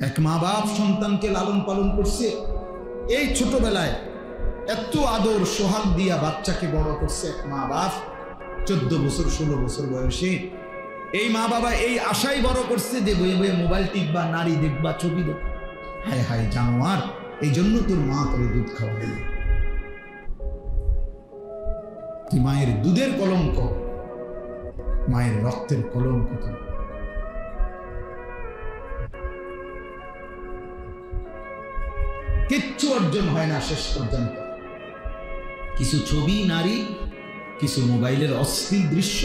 এক মা বাপ সন্তানকে লালন পালন করছে, এই ছোটবেলায় এত আদর সোহাগ দিয়া বাচ্চাকে বড় করছে এক মা বাপ। 14 বছর 16 বছর বয়সে এই মা বাবা এই আশাই বড় করছে যে বয়ে বয়ে মোবাইল টিপবা, নারী দেখবা, ছবি দেখ। হায় হায় জানোয়ার, এই জন্য তোর মা তোরে দুধ খাওয়াবে। তুই মায়ের দুধের কলঙ্ক, মায়ের রক্তের কলঙ্ক। কিচ্ছু অর্জন হয় না শেষ পর্যন্ত। কিছু ছবি, নারী, কিছু মোবাইলের অশ্লীল দৃশ্য,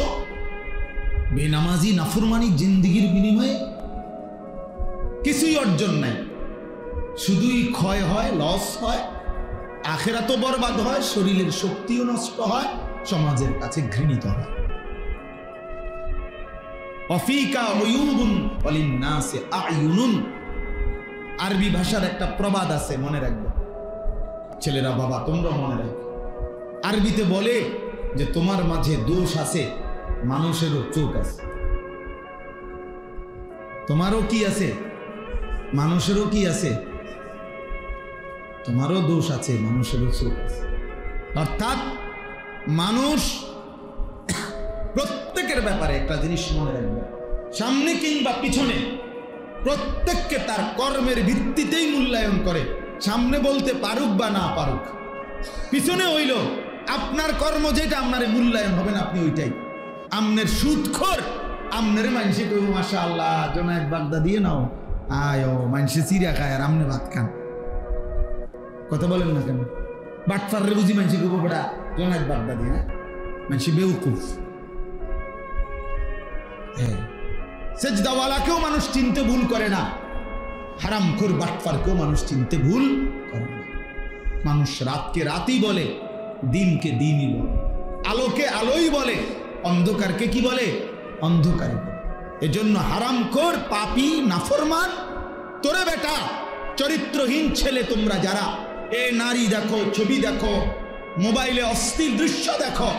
বেনামাজি নাফরমানি জিন্দিগির বিনিময়ে কিছুই অর্জন নাই। শুধুই ক্ষয় হয়, লস হয়, আখিরাতও বরবাদ হয়, শরীরের শক্তিও নষ্ট হয়, সমাজের কাছে ঘৃণিত হয়। অফিকা উয়ুবুন ওয়ালিন্নাসি আয়ুনুন, আরবি ভাষার একটা প্রবাদ আছে, মনে রাখবে ছেলেরা, বাবা তোমরা মনে রাখবে। আরবিতে বলে যে তোমার মাঝে দোষ আছে, মানুষেরও চোখ আছে। তোমারও কি আছে? মানুষেরও কি আছে? তোমারও দোষ আছে, মানুষেরও চোখ আছে। অর্থাৎ মানুষ প্রত্যেকের ব্যাপারে একটা জিনিস মনে রাখবে, সামনে কিংবা পিছনে প্রত্যেককে তার কর্মের ভিত্তিতেই মূল্যায়ন করে। সামনে বলতে পারুক বা না পারুক, পিছনে হইল আপনার কর্ম যেটা, আপনার মূল্যায়ন হবে না, আপনি ওইটাই। আমনের সুদখোর, আমনের মানুষে কইব মাশাআল্লাহ জোনায়েদ বাগদা দিয়ে নাও, আয়ো মানুষে চিড়া খায় আর আমনে ভাত খান। কথা বলেন না কেন? বাটফারে বুঝি মানুষে কইব বেটা জোনায়েদ বাগদা দিয়ে, না মানুষে বেউকুফ। হ্যাঁ, সেজদাওয়ালাকেও মানুষ চিনতে ভুল করে না, হারামখোর বাটফারকেও মানুষ চিনতে ভুল করে না। মানুষ রাতকে রাতই বলে, দিনকে দিনই বলে, আলোকে আলোই বলে, অন্ধকারকে কি বলে? অন্ধকারই বলে। এজন্য হারামখোর, পাপী, নাফরমান, তোরে বেটা চরিত্রহীন ছেলে তোমরা যারা এ নারী দেখো, ছবি দেখো, মোবাইলে অশ্লীল দৃশ্য দেখো,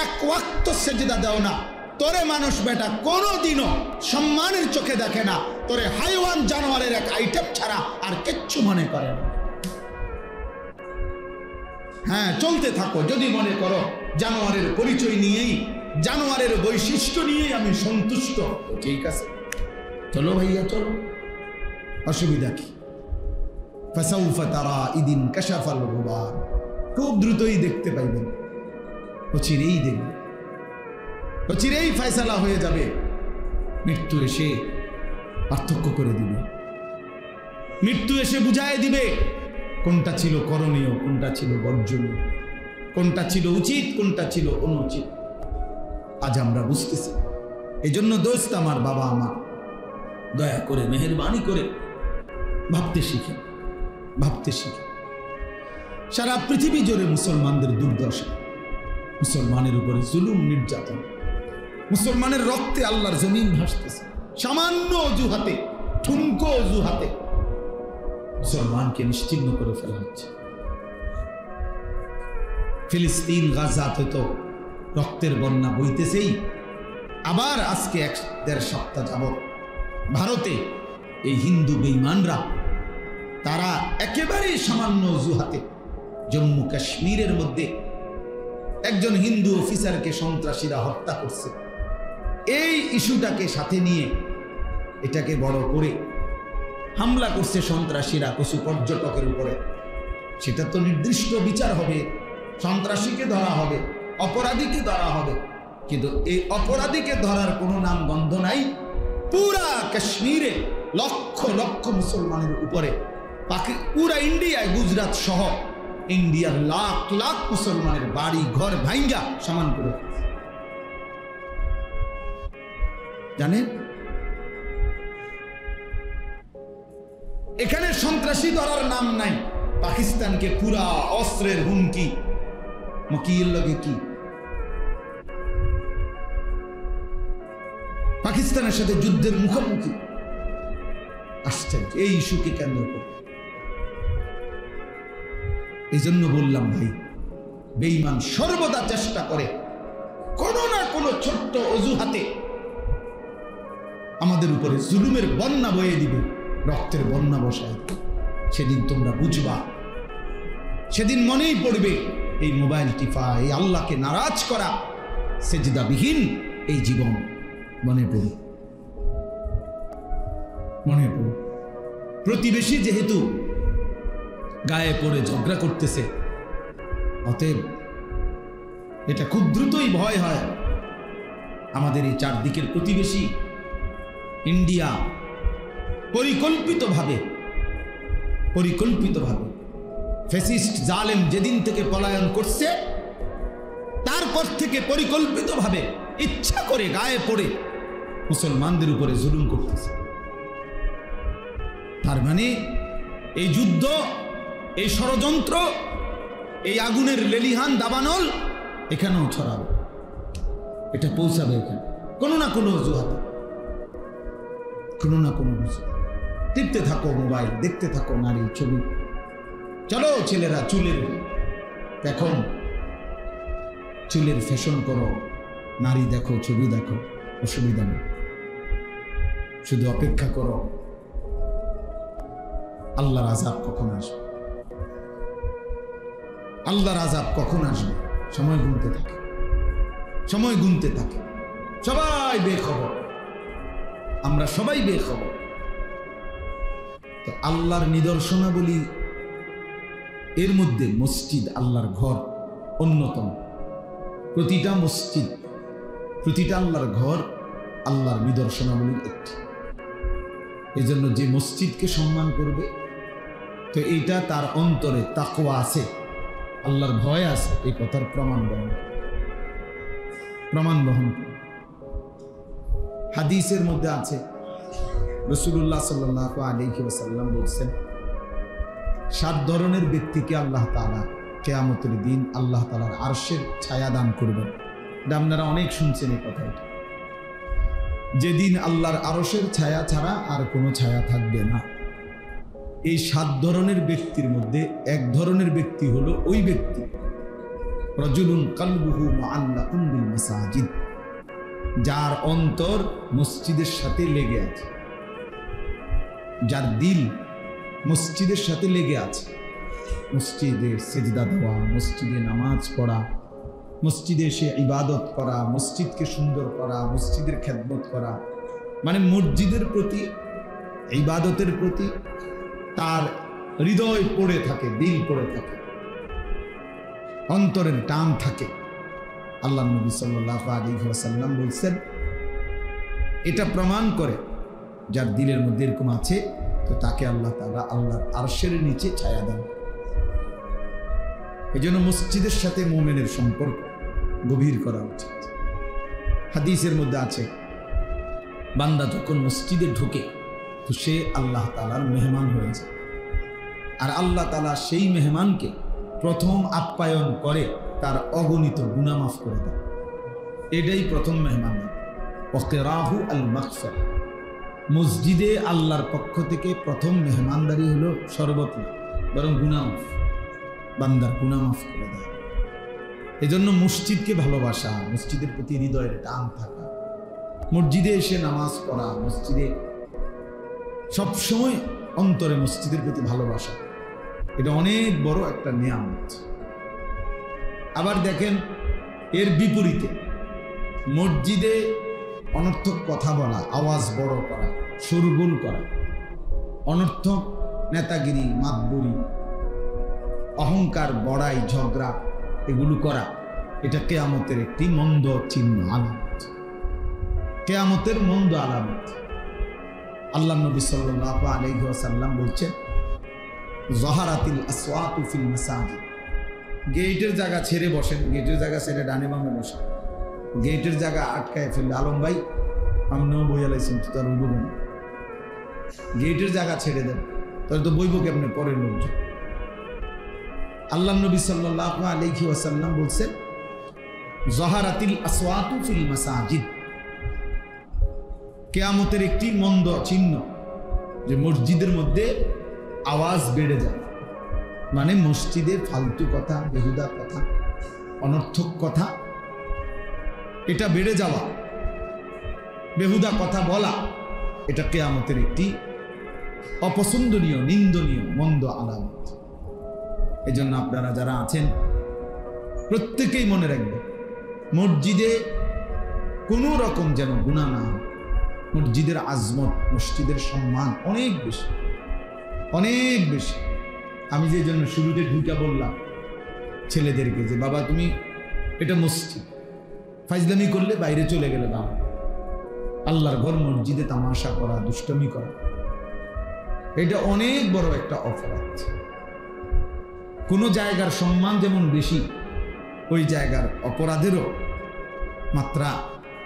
এক ওয়াক্ত সেজদা দাও না, তোরে মানুষ বেটা কোনোদিনও সম্মানের চোখে দেখে না, তোরে হাইওয়ান জানোয়ারের এক আইটেম ছাড়া আর কিচ্ছু মনে করে না। হ্যাঁ, চলতে থাকো, যদি মনে করো জানোয়ারের পরিচয় নিয়েই, জানোয়ারের বৈশিষ্ট্য নিয়েই আমি সন্তুষ্ট, ঠিক আছে, চলো ভাইয়া চলো, অসুবিধা কি? ফাসাউফা তারা ইদিন কাশাফাল গুবার, খুব দ্রুতই দেখতে পাইবেন, অচিরেই দেখবে, অচিরেই ফয়সালা হয়ে যাবে। মৃত্যু এসে পার্থক্য করে দিবে, মৃত্যু এসে বুঝায় দিবে কোনটা ছিল করণীয়, কোনটা ছিল বর্জনীয়, কোনটা ছিল উচিত, কোনটা ছিল অনুচিত। আজ আমরা বুঝতেছি। এই জন্য দোস্ত আমার, বাবা আমার, দয়া করে মেহেরবানি করে ভাবতে শিখেন, ভাবতে শিখেন। সারা পৃথিবী জুড়ে মুসলমানদের দুর্দশা, মুসলমানের উপরে জুলুম, নির্যাতন, মুসলমানের রক্তে আল্লাহর জমিন ভাসতেছে। সামান্য অজুহাতে, ঠুনকো অজুহাতে মুসলমানকে নিশ্চিহ্ন করে ফেলা হচ্ছে। ফিলিস্তিন, গাজাতে তো রক্তের বন্যা বইতেছেই। আবার আজকে 1-1.5 সপ্তাহ যাবত ভারতে এই হিন্দু বেঈমানরা, তারা একেবারেই সামান্য অজুহাতে জম্মু কাশ্মীরের মধ্যে একজন হিন্দু অফিসারকে সন্ত্রাসীরা হত্যা করছে। এই ইস্যুটাকে সাথে নিয়ে এটাকে বড় করে হামলা করছে সন্ত্রাসীরা কিছু পর্যটকের উপরে। সেটা তো নির্দিষ্ট বিচার হবে, সন্ত্রাসীকে ধরা হবে, অপরাধীকে ধরা হবে, কিন্তু এই অপরাধীকে ধরার কোনো নাম গন্ধ নাই। পুরা কাশ্মীরে লক্ষ লক্ষ মুসলমানের উপরে, পুরা ইন্ডিয়ায়, গুজরাট সহ ইন্ডিয়ার লাখ লাখ মুসলমানের বাড়ি ঘর ভাঙ্গা সমান করে জানেন। এখানে সন্ত্রাসী ধরার নাম নাই, পাকিস্তানকে পুরা অস্ত্রের হুমকি, মকিল লগে কি পাকিস্তানের সাথে যুদ্ধের মুখোমুখি আসছেন এই ইস্যুকে কেন্দ্র করে। এই জন্য বললাম ভাই, বেঈমান সর্বদা চেষ্টা করে কোনো না কোনো ছোট্ট অজুহাতে আমাদের উপরে জুলুমের বন্যা বয়ে দিবে। রক্তের বন্যা বসায়। সেদিন তোমরা বুঝবা, সেদিন মনেই পড়বে এই মোবাইল টিপা, এই আল্লাহকে নারাজ করা, সেজদাবিহীন এই জীবন মনে পড়ে। মনে পড়ে প্রতিবেশী যেহেতু গায়ে পড়ে ঝগড়া করতেছে, অতএব এটা খুব দ্রুতই ভয় হয় আমাদের এই চারদিকের প্রতিবেশী ইন্ডিয়া পরিকল্পিতভাবে ফ্যাসিস্ট জালেম যেদিন থেকে পলায়ন করছে তারপর থেকে পরিকল্পিতভাবে ইচ্ছা করে গায়ে পড়ে মুসলমানদের উপরে জুলুম করতেছে। তার মানে এই যুদ্ধ, এই ষড়যন্ত্র, এই আগুনের লেলিহান দাবানল এখানেও ছড়াবে, এটা পৌঁছাবে এখানে কোনো না কোনো অজুহাতে, কোনো না কোনো অজুহাতে। টিপতে থাকো মোবাইল, দেখতে থাকো নারী ছবি। চলো ছেলেরা চুলের দেখো, চুলের ফ্যাশন করো, নারী দেখো, ছবি দেখো, অসুবিধা নেই। শুধু অপেক্ষা করো আল্লাহর আযাব কখন আসবে, আল্লাহর আযাব কখন আসবে। সময় গুনতে থাকে, সময় গুনতে থাকে। সবাই বেখবর, আমরা সবাই বেখবর। তো আল্লাহর নিদর্শনাবলী এর মধ্যে মসজিদ, আল্লাহর ঘর অন্যতম। প্রতিটা মসজিদ, প্রতিটা আল্লাহর ঘর আল্লাহর নিদর্শনাবলীর একটি। এই জন্য যে মসজিদকে সম্মান করবে, তো এইটা তার অন্তরে তাকওয়া আছে, আল্লাহর ভয় আছে, এই কথার প্রমাণ বহন করে। হাদিসের মধ্যে আছে, রাসূলুল্লাহ সাল্লাল্লাহু আলাইহি ওয়াসাল্লাম বলছেন, 7 ধরনের ব্যক্তিকে আল্লাহ তাআলা কিয়ামতের দিন আল্লাহ তাআলার আরশের ছায়া দান করবেন। আপনারা অনেক শুনছেন এই কথাটা। যেদিন আল্লাহর আরশের ছায়া ছাড়া আর কোনো ছায়া থাকবে না। এই 7 ধরনের ব্যক্তির মধ্যে এক ধরনের ব্যক্তি হলো ওই ব্যক্তি, রাজুলুন কলবুহু মুআল্লাকুন বিল মাসাজিদ, যার অন্তর মসজিদের সাথে লেগে আছে, যার দিল মসজিদের সাথে লেগে আছে। মসজিদে সিজদা দেওয়া, মসজিদে নামাজ পড়া, মসজিদে এসে ইবাদত করা, মসজিদকে সুন্দর করা, মসজিদের খেদমত করা, মানে মসজিদের প্রতি, ইবাদতের প্রতি তার হৃদয় পড়ে থাকে, দিল পড়ে থাকে, অন্তরের টান থাকে। আল্লাহ নবী সাল্লাল্লাহু আলাইহি ওয়াসাল্লাম বলছেন, এটা প্রমাণ করে যার দিলের মধ্যে এরকম আছে, তো তাকে আল্লাহ তাআলা আল্লাহর আরশের নিচে ছায়া দেন। এই জন্য মসজিদের সাথে মুমিনের সম্পর্ক গভীর করা উচিত। হাদিসের মধ্যে আছে, বান্দা যখন মসজিদে ঢোকে তো সে আল্লাহ তাআলার মেহমান হয়ে যায়, আর আল্লাহ তাআলা সেই মেহমানকে প্রথম আপ্যায়ন করে তার অগণিত গুনাহ মাফ করে দেয়। এটাই প্রথম মেহমান। ওয়াকিরাহু আল মাগফিরা, মসজিদে আল্লাহর পক্ষ থেকে প্রথম মেহমানদারি হলো শরবত না, বরং গুনাহ মাফ, বান্দার গুনাহ মাফ করে দেয়। এজন্য মসজিদকে ভালোবাসা, মসজিদের প্রতি হৃদয়ের টান থাকা, মসজিদে এসে নামাজ পড়া, মসজিদে সবসময় অন্তরে মসজিদের প্রতি ভালোবাসা, এটা অনেক বড় একটা নিয়ামত। আবার দেখেন এর বিপরীতে মসজিদে অনর্থক কথা বলা, আওয়াজ বড় করা, শোরগোল করা, অনর্থক নেতাগিরি, মাতবরি, অহংকার, বড়াই, ঝগড়া, এগুলো করা, এটা কিয়ামতের একটি মন্দ চিহ্ন, আলামত, কিয়ামতের মন্দ আলামত। আল্লাহ নবী সাল্লাল্লাহু আলাইহি ওয়াসাল্লাম বলছেন, যাহারাতিল আসওয়াতু ফিল মাসাজিদ, গেটের জায়গা ছেড়ে বসেন, গেটের জায়গা ছেড়ে ডানে বামে বসেন, গেটের জায়গা আটকায় ফেললে, আলম ভাই আমরাও বইয়া লাইছেন, তো তার বইব না, গেটের জায়গা ছেড়ে দেন, তাহলে তো বইব কেমনে পরের লোকজন। আল্লাহ নবী সাল্লাল্লাহু আলাইহি ওয়াসাল্লাম বলছেন, যাহারাতিল আসওয়াতু ফিল মাসাজিদ, কিয়ামতের একটি মন্দ চিহ্ন যে মসজিদের মধ্যে আওয়াজ বেড়ে যায়, মানে মসজিদে ফালতু কথা, বেহুদা কথা, অনর্থক কথা, এটা বেড়ে যাওয়া, বেহুদা কথা বলা, এটা কিয়ামতের একটি অপছন্দনীয়, নিন্দনীয়, মন্দ আলামত। এই জন্য আপনারা যারা আছেন প্রত্যেকেই মনে রাখবেন, মসজিদে কোনো রকম যেন গুনাহ না হয়। মসজিদের আজমত, মসজিদের সম্মান অনেক বেশি, অনেক বেশি। আমি যে জন্য শুরুতে ঢুকে বললাম ছেলেদেরকে যে বাবা তুমি এটা মসজিদ, ফাইজলামি করলে বাইরে চলে গেলে বাবা, আল্লাহর ঘর মসজিদে তামাশা করা, দুষ্টমি করা, এটা অনেক বড় একটা অপরাধ। কোনো জায়গার সম্মান যেমন বেশি, ওই জায়গার অপরাধেরও মাত্রা,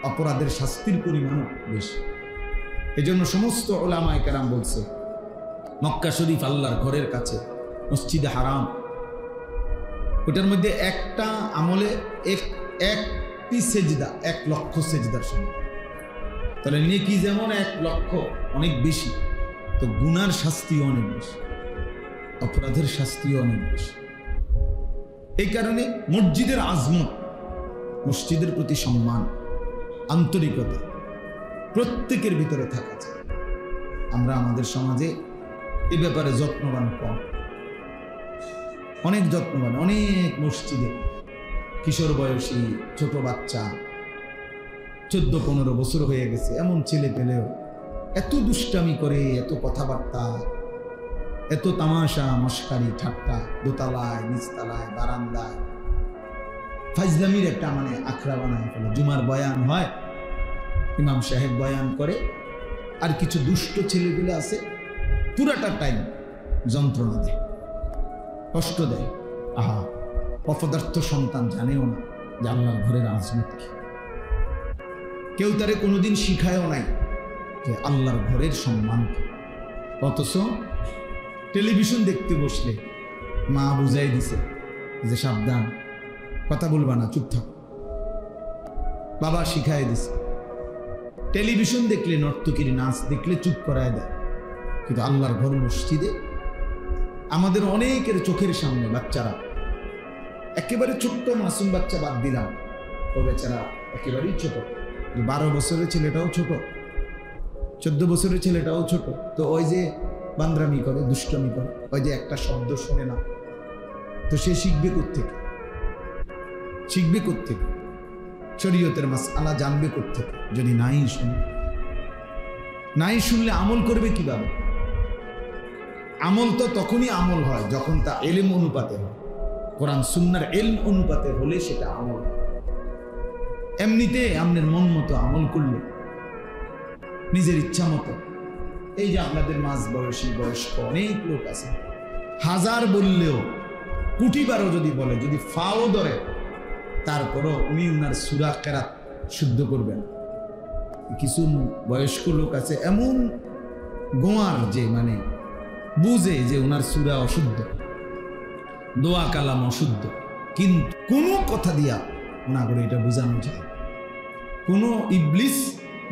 অপরাধের শাস্তির পরিমাণও বেশি। এই জন্য সমস্ত ওলামায়ে কেরাম বলছে মক্কা শরীফ আল্লাহর ঘরের কাছে, মসজিদে হারাম, ওটার মধ্যে একটা আমলে একটি সেজদা 1 লক্ষ সেজদার সমান। তাহলে নেকি যেমন 1 লক্ষ অনেক বেশি, তো গুনার শাস্তিও অনেক বেশি, অপরাধের শাস্তিও অনেক বেশি। এই কারণে মসজিদের আজমত, মসজিদের প্রতি সম্মান, আন্তরিকতা প্রত্যেকের ভিতরে থাকা চাই। আমরা আমাদের সমাজে এ ব্যাপারে যত্নবান কম, অনেক যত্নবান। অনেক মসজিদে কিশোর বয়সী ছোট বাচ্চা 14-15 বছর হয়ে গেছে এমন ছেলে পেলেও এত দুষ্টামি করে, এত কথাবার্তা, এত তামাশা মস্কারি ঠাট্টা, দোতলায়, নিচতলায়, বারান্দায় ফাইজলামির একটা আখড়া বানায় ফেলে। জুমার বয়ান হয়, ইমাম সাহেব বয়ান করে, আর কিছু দুষ্ট ছেলেগুলো আছে পুরাটা টাইম যন্ত্রণা দেয়, কষ্ট দেয়। আহা, অপদার্থ সন্তান জানেও না যে আল্লাহর ঘরের আজমত কি। কেউ তারে কোনোদিন শিখায়ও নাই যে আল্লাহর ঘরের সম্মান কি। অথচ টেলিভিশন দেখতে বসলে মা বুঝাই দিছে যে সাবধান, কথা বলবা না, চুপ থাক। বাবা শিখাই দিছে। টেলিভিশন দেখলে, নর্তকীর নাচ দেখলে চুপ করায় দেয়। কিন্তু আল্লাহর ঘর মসজিদে আমাদের অনেকের চোখের সামনে বাচ্চারা, একেবারে ছোট্ট মাসুম বাচ্চা বাদ দিলাম, ও বেচারা একেবারেই ছোট, 12 বছরের ছেলেটাও ছোট, 14 বছরের ছেলেটাও ছোট, তো ওই যে বান্দরামি করে, দুষ্টমি করে, ওই যে একটা শব্দ শোনে না, তো সে শিখবে কোত্থেকে? শিখবে কোত্থেকে? শরীয়তের মাসআলা জানবে কোত্থেকে যদি নাই শুনে? নাই শুনলে আমল করবে কিভাবে? আমল তো তখনই আমল হয় যখন তা ইলম অনুপাতে হয়, কোরআন সুন্নাহর ইলম অনুপাতে হলে সেটা আমল। এমনিতে আপনার মন মতো আমল করলে, নিজের ইচ্ছা মতো, এই যে আপনাদের মাঝ বয়সী বয়স্ক অনেক লোক আছে, 1000 বললেও, কোটিবারও যদি বলে, যদি ফাও ধরে, তারপরও উনি উনার সূরা কেরাত শুদ্ধ করবেন। কিছু বয়স্ক লোক আছে এমন গোয়ার, যে বুঝে যে উনার সূরা অশুদ্ধ, দোয়া কালাম অশুদ্ধ, কিন্তু কোনো কথা দিয়া ওনাকে এটা বোঝানো যায়। কোনো ইবলিস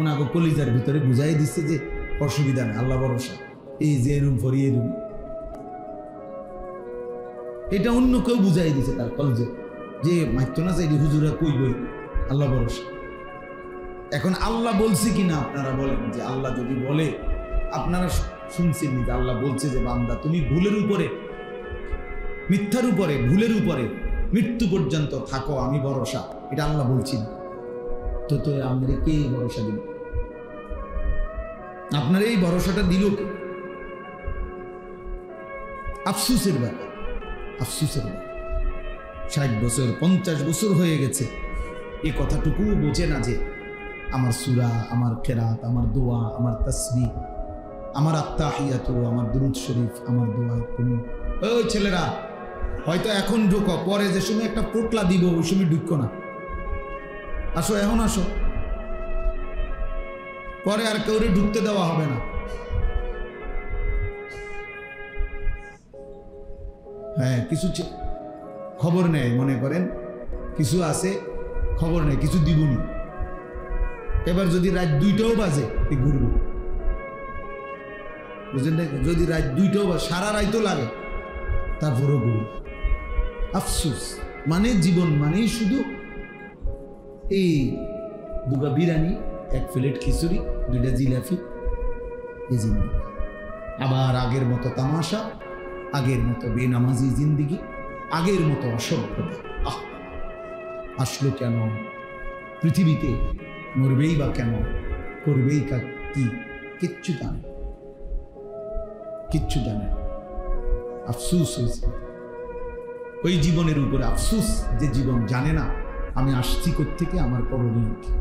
ওনাকে কলিজার ভিতরে বুঝাই দিচ্ছে যে অসুবিধা নেই, আল্লাহ ভরসা, এই যে রুম ফরিয়ে রুম, এটা অন্য কেউ বুঝাই দিছে তার কলজে, যে মাইতো না চাইলে হুজুরা কইবই আল্লাহ ভরসা। এখন আল্লাহ বলছে কিনা আপনারা বলেন, যে আল্লাহ যদি বলে, আপনারা শুনছেন যে আল্লাহ বলছে যে বান্দা তুমি ভুলের উপরে, মিথ্যার উপরে, ভুলের উপরে মৃত্যু পর্যন্ত থাকো, আমি ভরসা, এটা আল্লাহ বলছি। তো আমাদের কে ভরসা দিল? আপনার এই ভরসাটা দিল কে? আফসুসের ব্যাপার, আফসুসের ব্যাপার। 60 বছর 50 বছর হয়ে গেছে, এই কথাটুকু বোঝে না যে আমার সূরা, আমার কেরাত, আমার দোয়া, আমার তাসবিহ, আমার আত্তাহিয়াতু, আমার দুরূদ শরীফ, আমার দোয়া কোনো। ওই ছেলেরা হয়তো এখন ঢুকো, পরে যে সময় একটা পোটলা দিব ওই সময় ঢুকো না, আসো এখন আসো, পরে আর কেউরে ঢুকতে দেওয়া হবে না। হ্যাঁ, কিছু খবর নেই, মনে করেন কিছু আছে খবর নেই, কিছু দিবনি। এবার যদি রাত 2টাও বাজে ঘুরবো, বুঝলেন? যদি রাত 2টাও বাজে, সারা রাতও লাগে, তারপরও ঘুরবো। আফসুস জীবন মানেই শুধু এই 2টা বিরিয়ানি, 1 প্লেট খিচুড়ি, 2টা জিলাপি, এই জিনিস। আবার আগের মতো তামাশা, আগের মতো বেনামাজি জিন্দিগি, আগের মতো অসভ্যতা। আসলো কেন পৃথিবীতে? মরবেই বা কেন? করবেই কি? কিচ্ছু জানে, কিচ্ছু জানে। আফসুস হয়েছে ওই জীবনের উপরে, আফসুস যে জীবন জানে না আমি আসছি কোত্থেকে, আমার করণীয় কি,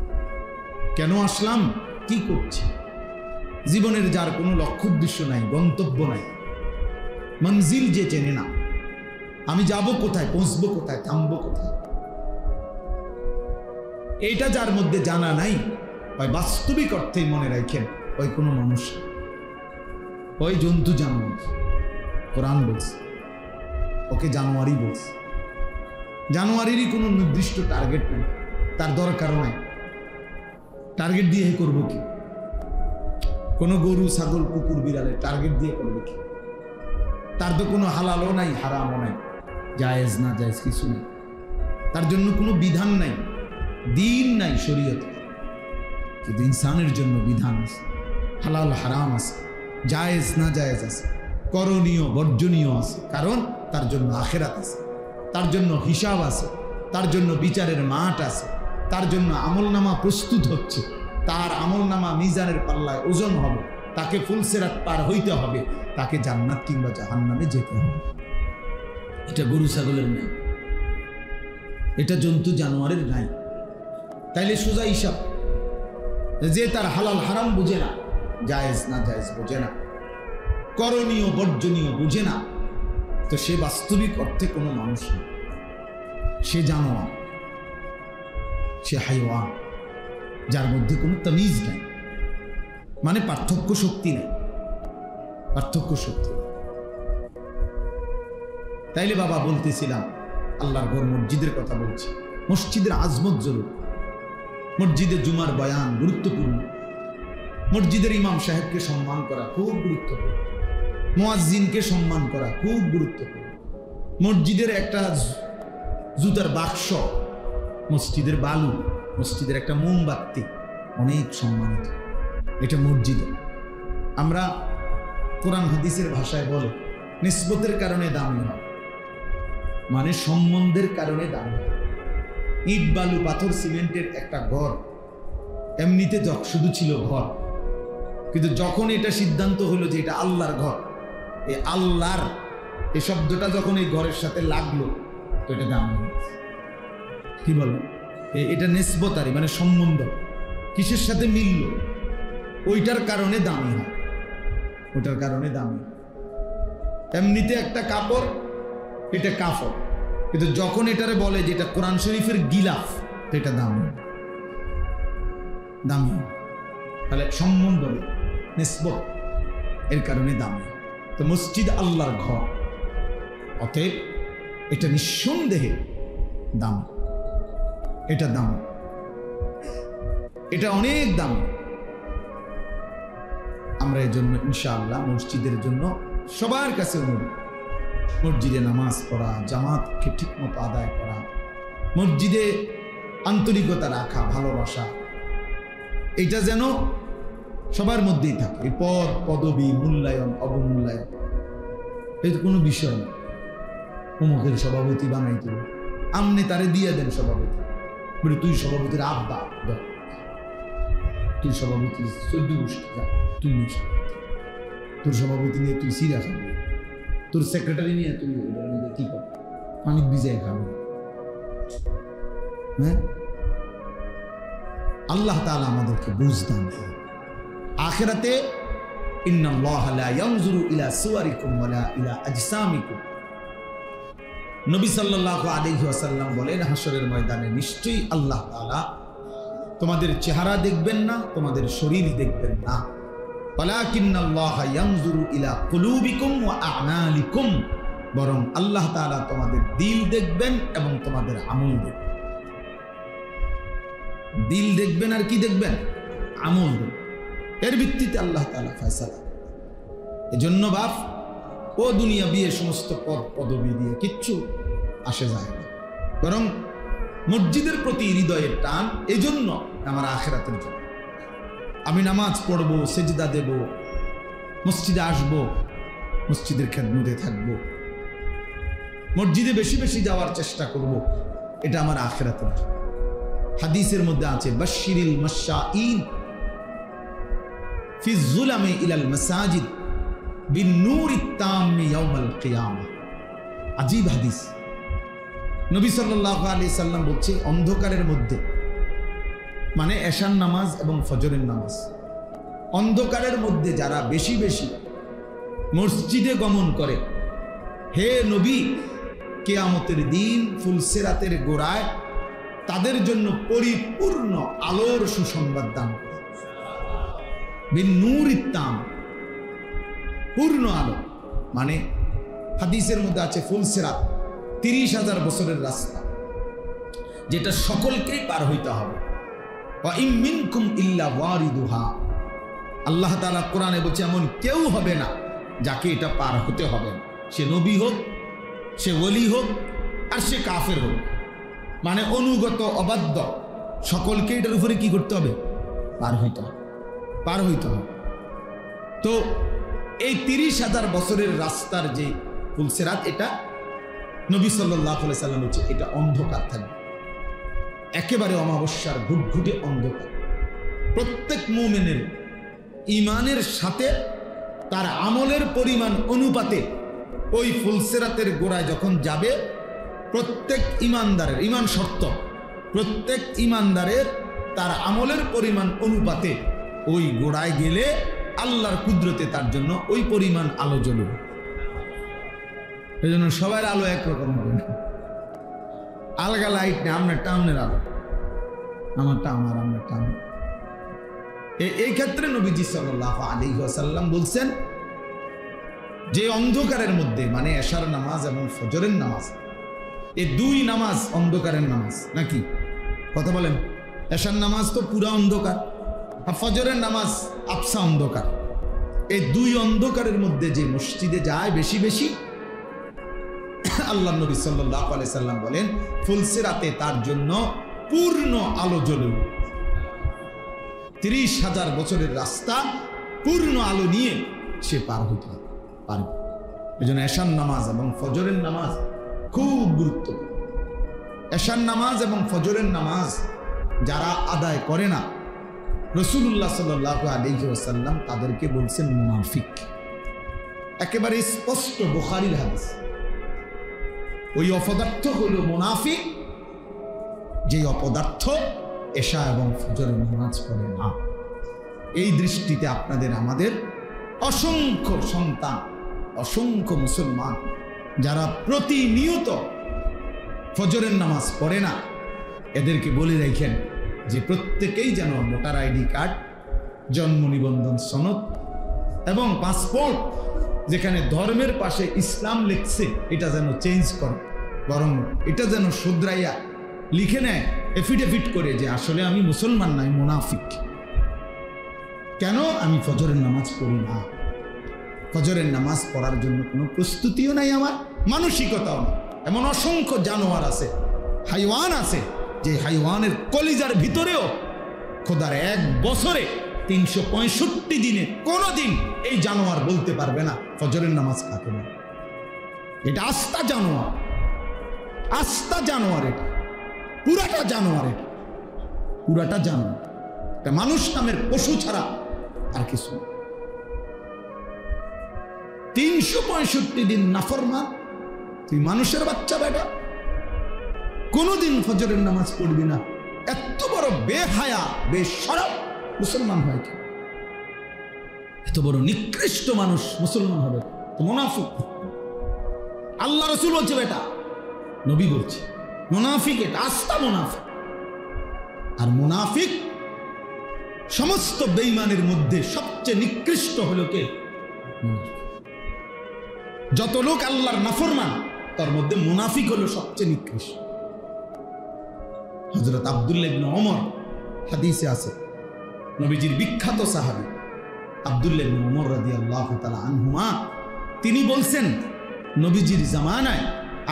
কেন আসলাম, কি করছি। জীবনের যার কোনো লক্ষ্য উদ্দেশ্য নাই, গন্তব্য নাই, মঞ্জিল যে চেনে না, আমি যাব কোথায়, পৌঁছবো কোথায়, থামবো কোথায়, এইটা যার মধ্যে জানা নাই, ওই বাস্তবিক অর্থেই মনে রাখেন ওই কোনো মানুষ, ওই জন্তু জানোয়ার। কোরআন বলছে ওকে জানোয়ারই বলছে। জানোয়ারেরই কোনো নির্দিষ্ট টার্গেট নেই, তার দরকারও নাই। টার্গেট দিয়ে করবো কি? কোনো গরু, ছাগল, কুকুর, বিড়ালের টার্গেট দিয়ে করবে কি? তার তো কোনো হালালও নাই, হারামও নাই, জায়েজ না জায়েজ কিছু নেই। তার জন্য কোনো বিধান নাই, দিন নাই শরীয়তে। কিন্তু ইনসানের জন্য বিধান আছে, হালাল হারাম আছে, জায়েজ না জায়েজ আছে, করণীয় বর্জনীয় আছে। কারণ তার জন্য আখিরাত আছে, তার জন্য হিসাব আছে, তার জন্য বিচারের মাঠ আছে, তার জন্য আমলনামা প্রস্তুত হচ্ছে, তার আমলনামা মিজানের পাল্লায় ওজন হবে, তাকে ফুলসিরাত পার হইতে হবে, তাকে জান্নাত কিংবা জাহান্নামে যেতে হবে। এটা গরু ছাগলের নাই, এটা জন্তু জানোয়ারের নাই। তাইলে সোজা হিসাব, যে তার হালাল হারাম বুঝে না, জায়েজ না জায়েজ বুঝে না, করণীয় বর্জনীয় বুঝে না, তো সে বাস্তবিক অর্থে কোনো মানুষ না, সে জানোয়ার, সে হাইওয়ান, যার মধ্যে কোনো তামিজ নাই, মানে পার্থক্য শক্তি নেই, পার্থক্য শক্তি। তাইলে বাবা বলতেছিলাম আল্লাহর ঘর মসজিদের কথা বলছি। মসজিদের আজমত জরুরি, মসজিদে জুমার বয়ান গুরুত্বপূর্ণ, মসজিদের ইমাম সাহেবকে সম্মান করা খুব গুরুত্বপূর্ণ, মুয়াজ্জিনকে সম্মান করা খুব গুরুত্বপূর্ণ। মসজিদের একটা জুতার বাক্স, মসজিদের বালু, মসজিদের একটা মোমবাতি অনেক সম্মানিত। এটা মসজিদে আমরা কোরআন হাদিসের ভাষায় বলে নিসবতের কারণে দামি হয়, মানে সম্বন্ধের কারণে দামি। ইট বালু পাথর সিমেন্টের একটা ঘর এমনিতে শুধু ছিল ঘর, কিন্তু যখন এটা সিদ্ধান্ত হলো যে এটা আল্লাহর ঘর, এই আল্লাহর এই শব্দটা যখন এই ঘরের সাথে লাগলো তো এটা দামি। কি বলো? এটা নিসবতারি, মানে সম্বন্ধ, কিসের সাথে মিলল, ওইটার কারণে দামি হয়, ওইটার কারণে দামি। এমনিতে একটা কাপড়, এটা কাপড়, কিন্তু যখন এটারে বলে যে এটা কোরআন শরীফের গিলাফ, তো এটা দামি, দামি। তাহলে সম্বন্ধ, নিসবত, এর কারণে দামি। তো মসজিদ আল্লাহর ঘর, অতএব এটা নিঃসন্দেহে দাম, এটা দাম, এটা অনেক দাম। আমরা এর জন্য ইনশাআল্লাহ মসজিদের জন্য সবার কাছে অনুরোধ, মসজিদে নামাজ পড়া, জামাতকে ঠিক মতো আদায় করা, মসজিদে আন্তরিকতা রাখা, ভালোবাসা, এটা যেন সবার মধ্যেই থাকে। পদ পদবী, মূল্যায়ন অবমূল্যায়ন এটা কোনো বিষয় না। অমুকের সভাপতি বানাই তুই, আমনে তারে দিয়ে দেন সভাপতি, বলে তুই সভাপতির আব্বা, তুই সভাপতি 14 গোষ্ঠী যা, তুই তোর সভাপতি নিয়ে তুই সিরা খাবি, তোর সেক্রেটারি নিয়ে তুই কি কর, পানি ভিজায় খাবি। হ্যাঁ, আল্লাহ তাআলা আমাদেরকে বুঝ দান করেন। আখিরাতে ইন্নাল্লাহা লা ইয়ানজুরু ইলা সুওয়ারিকুম ওয়ালা ইলা আজসামিকুম, নবী সাল্লাল্লাহু আলাইহি ওয়াসাল্লাম বলেন হাশরের ময়দানে নিশ্চয়ই আল্লাহ তাআলা তোমাদের চেহারা দেখবেন না, তোমাদের শরীর দেখবেন না, ওয়ালাকিন্নাল্লাহা ইয়ানজুরু ইলা কুলুবিকুম ওয়া আ'মালিকুম, বরং আল্লাহ তাআলা তোমাদের দিল দেখবেন এবং তোমাদের আমল দেখবেন। দিল দেখবেন আর কি দেখবেন? আমল দেখবেন। এর ভিত্তিতে আল্লাহ তাআলা ফয়সালা। এজন্য বাপ ও দুনিয়া বিয়ে সমস্ত পদ পদবি দিয়ে কিচ্ছু আসে যায় না, বরং মসজিদের প্রতি হৃদয়ের টান। এজন্য আমার আখিরাতের জন্য আমি নামাজ পড়বো, সেজদা দেব, মসজিদে আসবো, মসজিদের খেদমতে থাকবো, মসজিদে বেশি বেশি যাওয়ার চেষ্টা করব, এটা আমার আখিরাতের। হাদিসের মধ্যে আছে বাশশিরিল মাশাঈন ফি যুলামি ইলাল মাসাজিদ বিন-নূরিত তাম্মি ইয়াউমাল কিয়ামা। আজীব হাদিস। নবী সাল্লাল্লাহু আলাইহি সাল্লাম বলছে, অন্ধকারের মধ্যে, মানে এশার নামাজ এবং ফজরের নামাজ, অন্ধকারের মধ্যে যারা বেশি বেশি মসজিদে গমন করে, হে নবী, কিয়ামতের দিন ফুলসিরাতের গোড়ায় তাদের জন্য পরিপূর্ণ আলোর সুসংবাদ দান করে। বিন-নূরিত তাম, পূর্ণ আলো। মানে হাদিসের মধ্যে আছে ফুলসিরাত 30,000 বছরের রাস্তা, যেটা সকলকেই পার হইতে হবে। ওয়া ইম মিনকুম ইল্লা ওয়ারিদুহা, আল্লাহ তাআলা কোরআনে বলছে এমন কেউ হবে না যাকে এটা পার হতে হবে না। সে নবী হোক, সে ওলি হোক, আর সে কাফের হোক, মানে অনুগত অবাধ্য, সকলকে এটার উপরে কি করতে হবে? পার হইতে হবে, পার হইতে হবে। তো এই 30,000 বছরের রাস্তার যে ফুলসিরাত, এটা নবী সাল্লাল্লাহু আলাইহি সাল্লাম বলছে এটা অন্ধকার থাকবে, একেবারে অমাবস্যার ঘুটঘুটে অন্ধকার। প্রত্যেক মুমিনের ঈমানের সাথে তার আমলের পরিমাণ অনুপাতে ওই ফুলসিরাতের গোড়ায় যখন যাবে, প্রত্যেক ঈমানদারের, ঈমান শর্ত, প্রত্যেক ঈমানদারের তার আমলের পরিমাণ অনুপাতে ওই গোড়ায় গেলে আল্লাহর কুদরতে তার জন্য ওই পরিমাণ আলো জ্বলবে। এই জন্য সবার আলো একরকম হবে না, আলগা লাইট নেই। আপনারটা আপনার আলো, আমারটা আমার, আপনারটা আমার। এই ক্ষেত্রে নবীজি সাল্লাল্লাহু আলাইহি ওয়াসাল্লাম বলছেন যে অন্ধকারের মধ্যে, মানে এশার নামাজ এবং ফজরের নামাজ, এই দুই নামাজ অন্ধকারের নামাজ নাকি? কথা বলেন। এশার নামাজ তো পুরা অন্ধকার, আর ফজরের নামাজ আবসা অন্ধকার। এই দুই অন্ধকারের মধ্যে যে মসজিদে যায় বেশি বেশি, আল্লাহ নবী সাল্লাল্লাহু আলাইহি সাল্লাম বলেন ফুলসিরাতে তার জন্য পূর্ণ আলো জ্বলবে। 30,000 বছরের রাস্তা পূর্ণ আলো নিয়ে সে পার হতে পারবে। এই জন্য এশার নামাজ এবং ফজরের নামাজ খুব গুরুত্বপূর্ণ। এশার নামাজ এবং ফজরের নামাজ যারা আদায় করে না, রাসূলুল্লাহ সাল্লাল্লাহু আলাইহি ওয়াসাল্লাম তাদেরকে বলছেন মুনাফিক। একেবারে স্পষ্ট বুখারীর হাদিস। ওই অপদার্থ হলো মুনাফিক, যে অপদার্থ এশা এবং ফজরের নামাজ পড়ে না। এই দৃষ্টিতে আপনাদের আমাদের অসংখ্য সন্তান, অসংখ্য মুসলমান যারা প্রতিনিয়ত ফজরের নামাজ পড়ে না, এদেরকে বলে রাখেন যে প্রত্যেকেই যেন ভোটার আইডি কার্ড, জন্ম নিবন্ধন সনদ এবং পাসপোর্ট, যেখানে ধর্মের পাশে ইসলাম লিখছে, এটা যেন চেঞ্জ করে, বরং এটা যেন শুধরাইয়া লিখে নেয় এফিডেভিট করে যে আসলে আমি মুসলমান নাই, মুনাফিক। কেন? আমি ফজরের নামাজ পড়ি না, ফজরের নামাজ পড়ার জন্য কোনো প্রস্তুতিও নাই, আমার মানসিকতাও নেই। এমন অসংখ্য জানোয়ার আছে, হাইওয়ান আছে, যে হাইওয়ানের কলিজার ভিতরেও খোদার 1 বছরে 365 দিনে কোনোদিন এই জানোয়ার বলতে পারবে না ফজরের নামাজ কাকে না। এটা আস্তা জানোয়ার, আস্তা জানোয়ার, এটা পুরাটা জানোয়ার, এটা পুরাটা জানোয়ার। এটা মানুষ নামের পশু ছাড়া আর কিছু। 365 দিন নাফরমান, তুই মানুষের বাচ্চা বেটা, কোনোদিন ফজরের নামাজ পড়বি না। এত বড় বেহায়া, বেশরম মুসলমান হয় কি? এত বড় নিকৃষ্ট মানুষ মুসলমান হবে তো মুনাফিক। আল্লাহ রাসূল বলছে, বেটা নবী বলছে মুনাফিক, এটা আস্তা মুনাফিক। আর মুনাফিক সমস্ত বেঈমানের মধ্যে সবচেয়ে নিকৃষ্ট হলো কে? যত লোক আল্লাহর নাফরমান, তার মধ্যে মুনাফিক হলো সবচেয়ে নিকৃষ্ট। হযরত আব্দুল্লাহ ইবনে ওমর হাদিসে আছে, নবীজির বিখ্যাত সাহাবী আব্দুল্লাহ ইবনে ওমর রাদিয়াল্লাহু তাআলা আনহুমা, তিনি বলছেন নবীজির জামানায়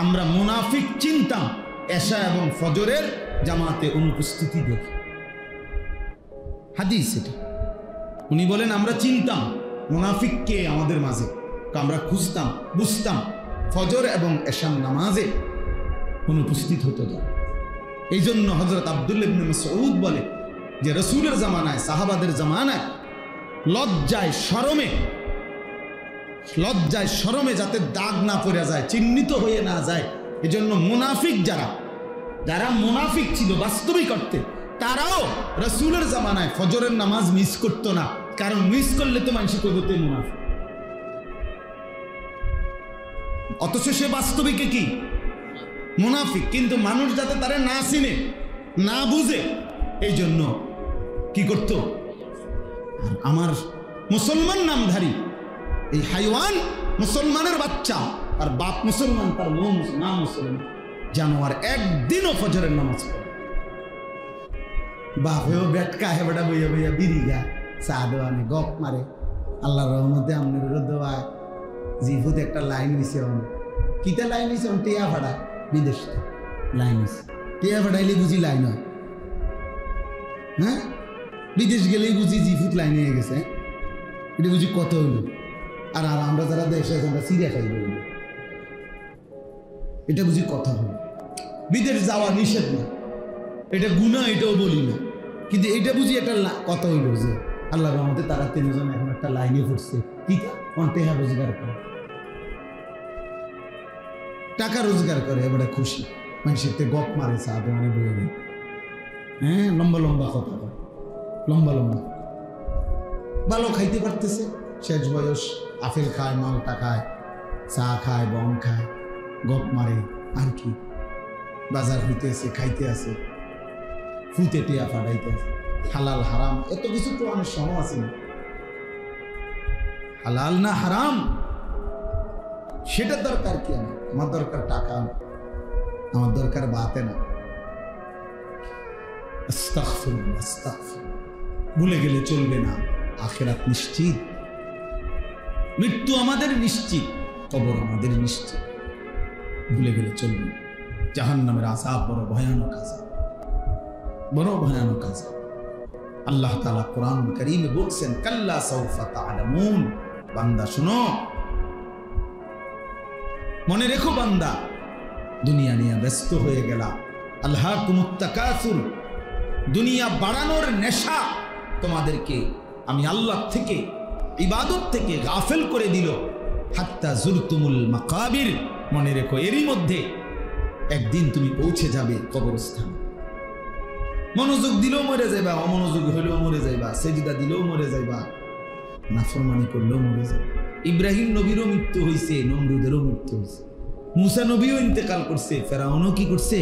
আমরা মুনাফিক চিনতাম এশা এবং ফজরের জামাতে অনুপস্থিতি দেখে। হাদিস এটা। উনি বলেন আমরা চিনতাম মুনাফিক কে আমাদের মাঝে? আমরা খুঁজতাম, বুঝতাম ফজর এবং এশার নামাজে অনুপস্থিত হতো না। এই জন্য হযরত আব্দুল্লাহ ইবনে মাসউদ বলে যে রাসূলের জামানায়, সাহাবাদের জামানায় লজ্জায় শরমে যাতে দাগ না পড়ে যায়, চিহ্নিত হয়ে না যায়, এজন্য মুনাফিক যারা মুনাফিক ছিল বাস্তবিক অর্থে, তারাও রাসূলের জামানায় ফজরের নামাজ মিস করতো না। কারণ মিস করলে তো মানুষ কইতে মুনাফিক, অথচ সে বাস্তবিকে কি মুনাফিক। কিন্তু মানুষ যাতে তারে না চিনে, না বুঝে, এই জন্য কি করত? আমার মুসলমান নামধারী এই হাইওয়ান, মুসলমানের বাচ্চা, আর বাপ মুসলমান, তার নাম মুসলমান, জানোয়ার, একদিনও ফজরের নামাজ পড়ে। বাপেও বেটকা হে বেটা বইয়া বইয়া বিরিগা চা দেওয়ানে গপ মারে। আল্লাহর রহমতে আপনার দোয়ায় জিফুত একটা লাইন নিছে, কিতা লাইন নিছে? টিয়া ভাড়া বিদেশ লাইন নিছে। টিয়া ভাড়াইলে বুঝি লাইন হয়? হ্যাঁ, বিদেশ গেলেই বুঝি জিফুত লাইন হয়ে গেছে। এটা বুঝি কত হইল। আর আমরা যারা দেশে আমরা সিরিয়া খাই বলব, এটা বুঝি কথা হইল। বিদেশ যাওয়া নিষেধ না, এটা গুনাহ, এটাও বলি না, কিন্তু এটা বুঝি একটা কথা হইল যে আল্লাহর রহমতে তারা তিনজন এখন একটা লাইনে পড়ছে। কি টেহা রোজগার করে, টাকা রোজগার করে, এবারে খুশি, মানুষের গপ মারে, চা দোকানে বয়ে বই, হ্যাঁ, লম্বা লম্বা কথা কয়, লম্বা লম্বা, ভালো খাইতে পারতেছে, শেষ বয়স, আপেল খায়, মালটা খায়, চা খায়, বম খায়, গপ মারে, আর কি বাজার হইতেছে, খাইতে আছে, ফুতে টিয়া ফাটাইতে আছে। হালাল হারাম এত কিছু তো অনেক সময় আছে না, হালাল না হারাম সেটা দরকার কি? আমার দরকার টাকা, আমার দরকার বাতে না। আস্তাগফিরুল্লাহ, আস্তাগফিরুল্লাহ। ভুলে গেলে চলবে না, আখিরাত নিশ্চিত, মৃত্যু আমাদের নিশ্চিত, কবর আমাদের নিশ্চিত, ভুলে গেলে চলবে না। জাহান্নামের আযাব বড় ভয়ানক আযাব, বড় ভয়ানক আযাব। আল্লাহ তাআলা কোরআনুল কারীমে বলছেন, কাল্লা সাউফা তা'লামুন, বান্দা শোনো, মনে রেখো বান্দা, দুনিয়া নিয়ে ব্যস্ত হয়ে গেলা, আলহাকুমুত তাকাসুর, দুনিয়া বাড়ানোর নেশা তোমাদেরকে আমি আল্লাহ থেকে, ইবাদত থেকে গাফেল করে দিল। হাত্তা জুরতুমুল মাকাবির, মনে রেখো এরই মধ্যে একদিন তুমি পৌঁছে যাবে কবরস্থানে। মনোযোগ দিলেও মরে যাইবা, অমনোযোগ হইলেও মরে যাইবা, সেজদা দিলেও মরে যাইবা, নাফরমানি করলেও মরে যাবে। ইব্রাহিম নবীরও মৃত্যু হয়েছে, নমরুদেরও মৃত্যু হয়েছে, মুসা নবীও ইন্তেকাল করছে, ফেরাউনও কি করছে?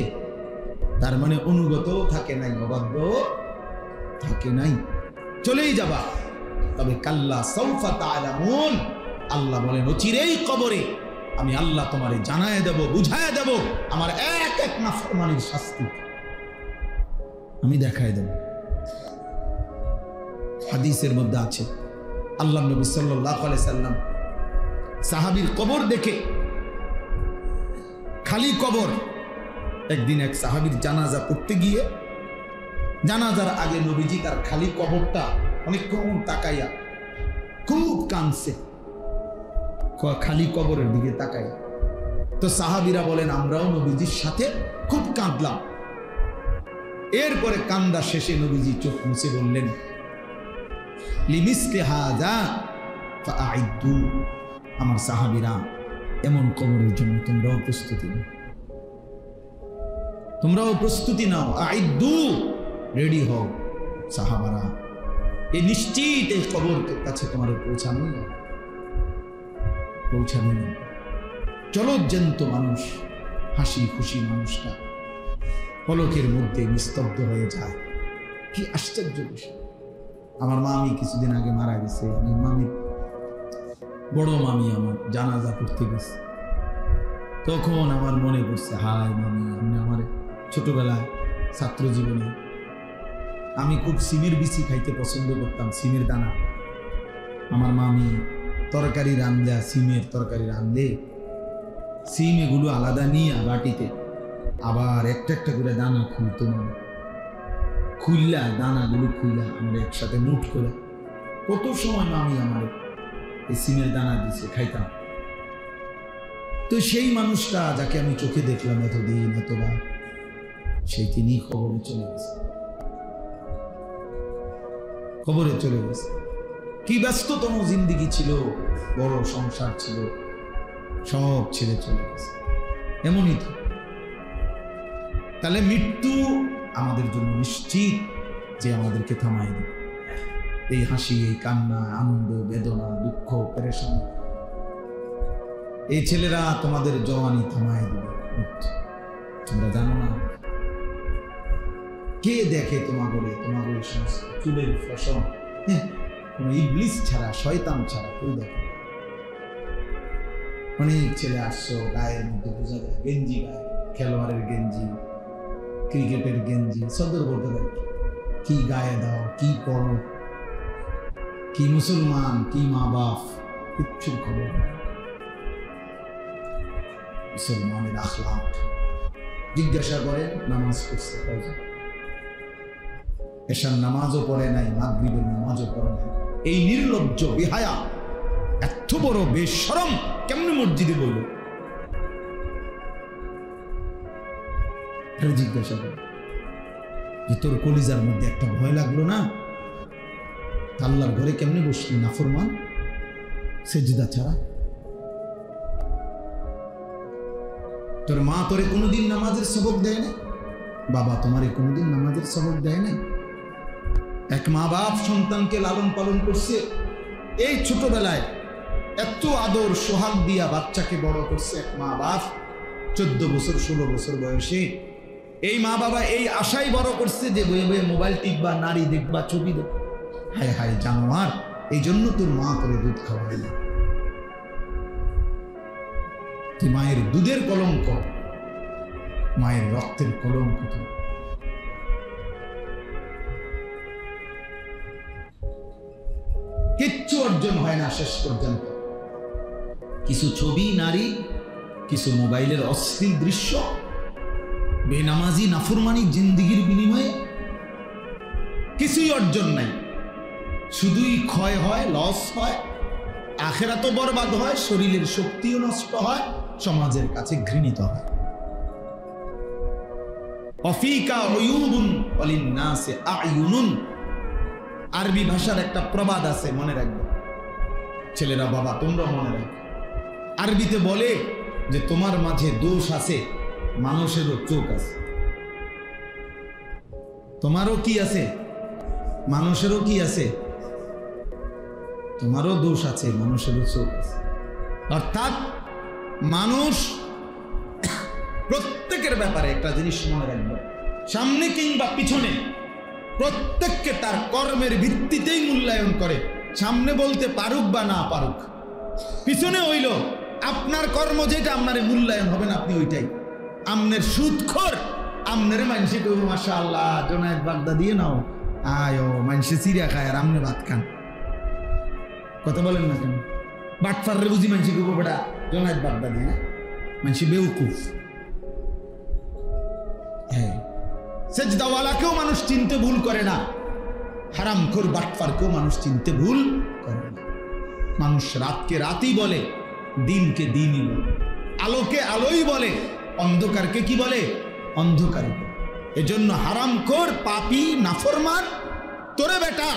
তার মানে অনুগত থাকে নাই, অবাধ্য থাকে নাই, চলেই যাবা। তবে কাল্লা সাউফা তা'লামুন, আল্লাহ বলেন অচিরেই কবরে আমি আল্লাহ তোমারে জানায় দেব, বুঝায় দেব, আমার এক এক নাফরমানির শাস্তি আমি দেখায় দেব। হাদিসের মধ্যে আছে, আল্লাহ নবী সাল্লাল্লাহু আলাইহি সাল্লাম সাহাবীর কবর দেখে, খালি কবর, একদিন এক সাহাবীর জানাজা পড়তে গিয়ে, জানাজার আগে নবীজি তার খালি কবরটা অনেকক্ষণ তাকাইয়া খুব কাঁদছে, খালি কবরের দিকে তাকাইয়া। তো সাহাবীরা বলেন আমরাও নবীজির সাথে খুব কাঁদলাম। এরপরে কান্দা শেষে নবীজি চোখ মুছে বললেন, লিমিসলি হাযা ফাআইদ্দু, আমার সাহাবীরা এমন কবরের জন্য তোমরাও প্রস্তুতি নাও, তোমরাও প্রস্তুতি নাও, আইদ্দু, রেডি হও সাহাবারা, এই নিশ্চিত এই কবর কাছে তোমার পৌঁছানোই হবে, পৌঁছানোই হবে। চলো জ্যান্ত মানুষ, হাসি খুশি মানুষটা পলকের মধ্যে নিস্তব্ধ হয়ে যায়। কি আশ্চর্য বিষয়। আমার মামি কিছুদিন আগে মারা গেছে, আমি মামি, বড় মামি আমার জানাজা করতে গেছে, তখন আমার মনে পড়ছে, হায় মামি, আমি আমার ছোটবেলায় ছাত্র জীবনে আমি খুব সিমের বিচি খাইতে পছন্দ করতাম, সিমের দানা। আমার মামি তরকারি রাঁধলে, সিমের তরকারি রাঁধলে সিম এগুলো আলাদা নিয়ে বাটিতে আবার একটা একটা করে দানা খুলতো, খুললা দানাগুলো খুললা আমরা একসাথে মুঠ করে, কত সময় মামি আমার এই সিমের দানা দিছে, খাইতাম। তো সেই মানুষটা যাকে আমি চোখে দেখলাম এতদিন এতবার, সেই তিনি কবরে চলে গেছে। কবরে চলে গেছে। কি ব্যস্ততম জিন্দিগি ছিল, বড় সংসার ছিল, সব ছেড়ে চলে গেছে। এমনই তো। তাহলে মৃত্যু আমাদের জন্য নিশ্চিত যে আমাদেরকে থামাই দেবে। এই হাসি, এই কান্না, আনন্দ, বেদনা, দুঃখ, পেরেশানি, এই ছেলেরা তোমাদের জওয়ানি থামাই দেবে। তোমরা জানো না কে দেখে তোমাদের সমস্ত চুলের ফ্যাশন? কোন ইবলিস ছাড়া, শয়তান ছাড়া কেউ দেখে। অনেক ছেলে আসছো, গায়ের মধ্যে বোঝা যায় গেঞ্জি, গায়ে খেলোয়াড়ের গেঞ্জি, ক্রিকেটের গেঞ্জি, সদর বলতে দেয় কি গায়ে দাও, কি করো, কি মুসলমান, কি মা বাপ, কিচ্ছুর খবর। মুসলমানের আখলাক জিজ্ঞাসা করে, নামাজ পড়ছে কয়জন? এশার নামাজও পড়ে নাই, মাগরিবের নামাজও পড়ে নাই। এই নির্লজ্জ বেহায়া, এত বড় বেশরম কেমনে মসজিদে বলল? জিজ্ঞাসা করে যে তোর কলিজার মধ্যে একটা ভয় লাগলো না? আল্লাহর ঘরে কেমনে বসলি নাফরমান, সেজদা ছাড়া? তোর মা তোরে কোনোদিন নামাজের সবক দেয় না? বাবা তোমারে কোনোদিন নামাজের সবক দেয় না? এক মা বাপ সন্তানকে লালন পালন করছে, এই ছোটবেলায় এত আদর সোহাগ দিয়া বাচ্চাকে বড় করছে এক মা বাপ। 14 বছর 16 বছর বয়সে এই মা বাবা এই আশাই বড় করছে যে বয়ে বয়ে মোবাইল টিপবা, নারী দেখবা, ছবি দেখ। হায় হায় জানোয়ার, এই জন্য তোর মা করে দুধ খাওয়াই না। তুই মায়ের দুধের কলঙ্ক, মায়ের রক্তের কলঙ্ক। কিচ্ছু অর্জন হয় না শেষ পর্যন্ত। কিছু ছবি, নারী, কিছু মোবাইলের অশ্লীল দৃশ্য, বেনামাজি নাফরমানি জিন্দিগির বিনিময়ে কিছুই অর্জন নাই। শুধুই ক্ষয় হয়, লস হয়, আখিরাতও বরবাদ হয়, শরীরের শক্তিও নষ্ট হয়, সমাজের কাছে ঘৃণিত হয়। অফিকা উয়ুবুন ওয়ালিন্নাসি আয়ুনুন, আরবি ভাষার একটা প্রবাদ আছে, মনে রাখবে ছেলেরা, বাবা তোমরা মনে রাখবে। আরবিতে বলে যে তোমার মাঝে দোষ আছে, মানুষেরও চোখ আছে। তোমারও কি আছে? মানুষেরও কি আছে? তোমারও দোষ আছে, মানুষেরও চোখ আছে। অর্থাৎ মানুষ প্রত্যেকের ব্যাপারে একটা জিনিস মনে রাখবে, সামনে কিংবা পিছনে প্রত্যেককে তার কর্মের ভিত্তিতেই মূল্যায়ন করে। সামনে বলতে পারুক বা না পারুক, পিছনে হইল আপনার কর্ম যেটা আপনার মূল্যায়ন হবে না, আপনি ওইটাই। আমনের সুদখোর, আমনের মানুষে কইব মাশাআল্লাহ জোনায়েদ বাগদা দিয়ে নাও, আয় মানুষে চিড়িয়া খায় আর আমনে ভাত খান। কথা বলেন না কেন? বাটফাররে বুঝি মানুষে কইব বেটা জোনায়েদ বাগদা দিয়ে, মানুষে বেউকুফ। হ্যাঁ, সেজদাওয়ালাকেও মানুষ চিনতে ভুল করে না, হারামখোর বাটফারকেও মানুষ চিনতে ভুল করে না। মানুষ রাতকে রাতই বলে, দিনকে দিনই বলে, আলোকে আলোই বলে, অন্ধকারকে কি বলে? অন্ধকারই বলে। এজন্য হারামখোর, পাপী, নাফরমান, তোরে বেটা